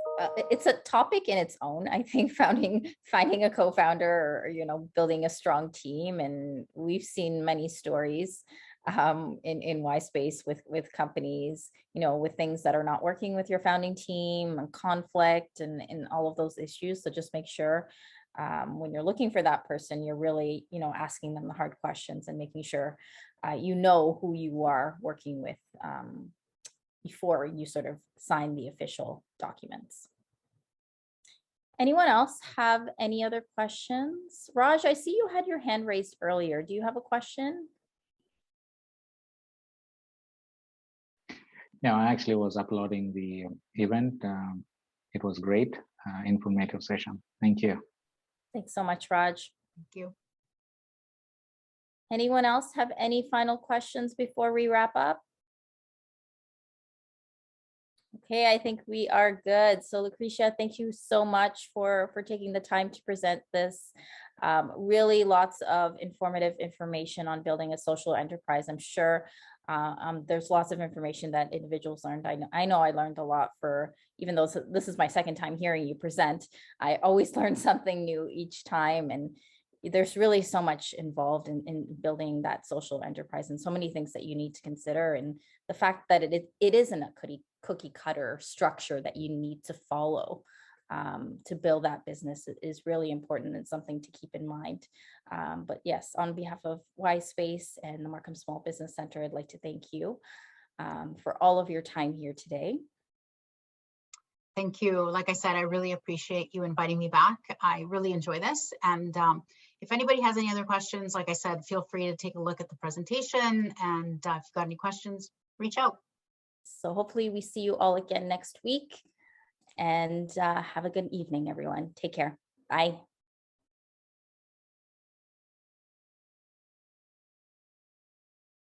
it's a topic in its own. I think finding a co-founder or building a strong team, and we've seen many stories in Y space with companies, with things that are not working with your founding team and conflict and all of those issues. So just make sure when you're looking for that person, you're really asking them the hard questions and making sure who you are working with before you sort of sign the official documents. Anyone else have any other questions? Raj, I see you had your hand raised earlier. Do you have a question? No, I actually was uploading the event. It was great, informative session. Thank you. Thanks so much, Raj. Thank you. Anyone else have any final questions before we wrap up? Okay, I think we are good. So Lucretia, thank you so much for taking the time to present this. Really lots of informative information on building a social enterprise. I'm sure there's lots of information that individuals learned. I know I learned a lot, even though this is my second time hearing you present. I always learn something new each time, and there's really so much involved in building that social enterprise, and so many things that you need to consider. And the fact that it isn't a cookie cutter structure that you need to follow to build that business is really important and something to keep in mind. But yes, on behalf of Y Space and the Markham Small Business Center, I'd like to thank you for all of your time here today. Thank you. Like I said, I really appreciate you inviting me back. I really enjoy this. And if anybody has any other questions, like I said, feel free to take a look at the presentation. And if you've got any questions, reach out. So hopefully we see you all again next week. and have a good evening, everyone. Take care. Bye.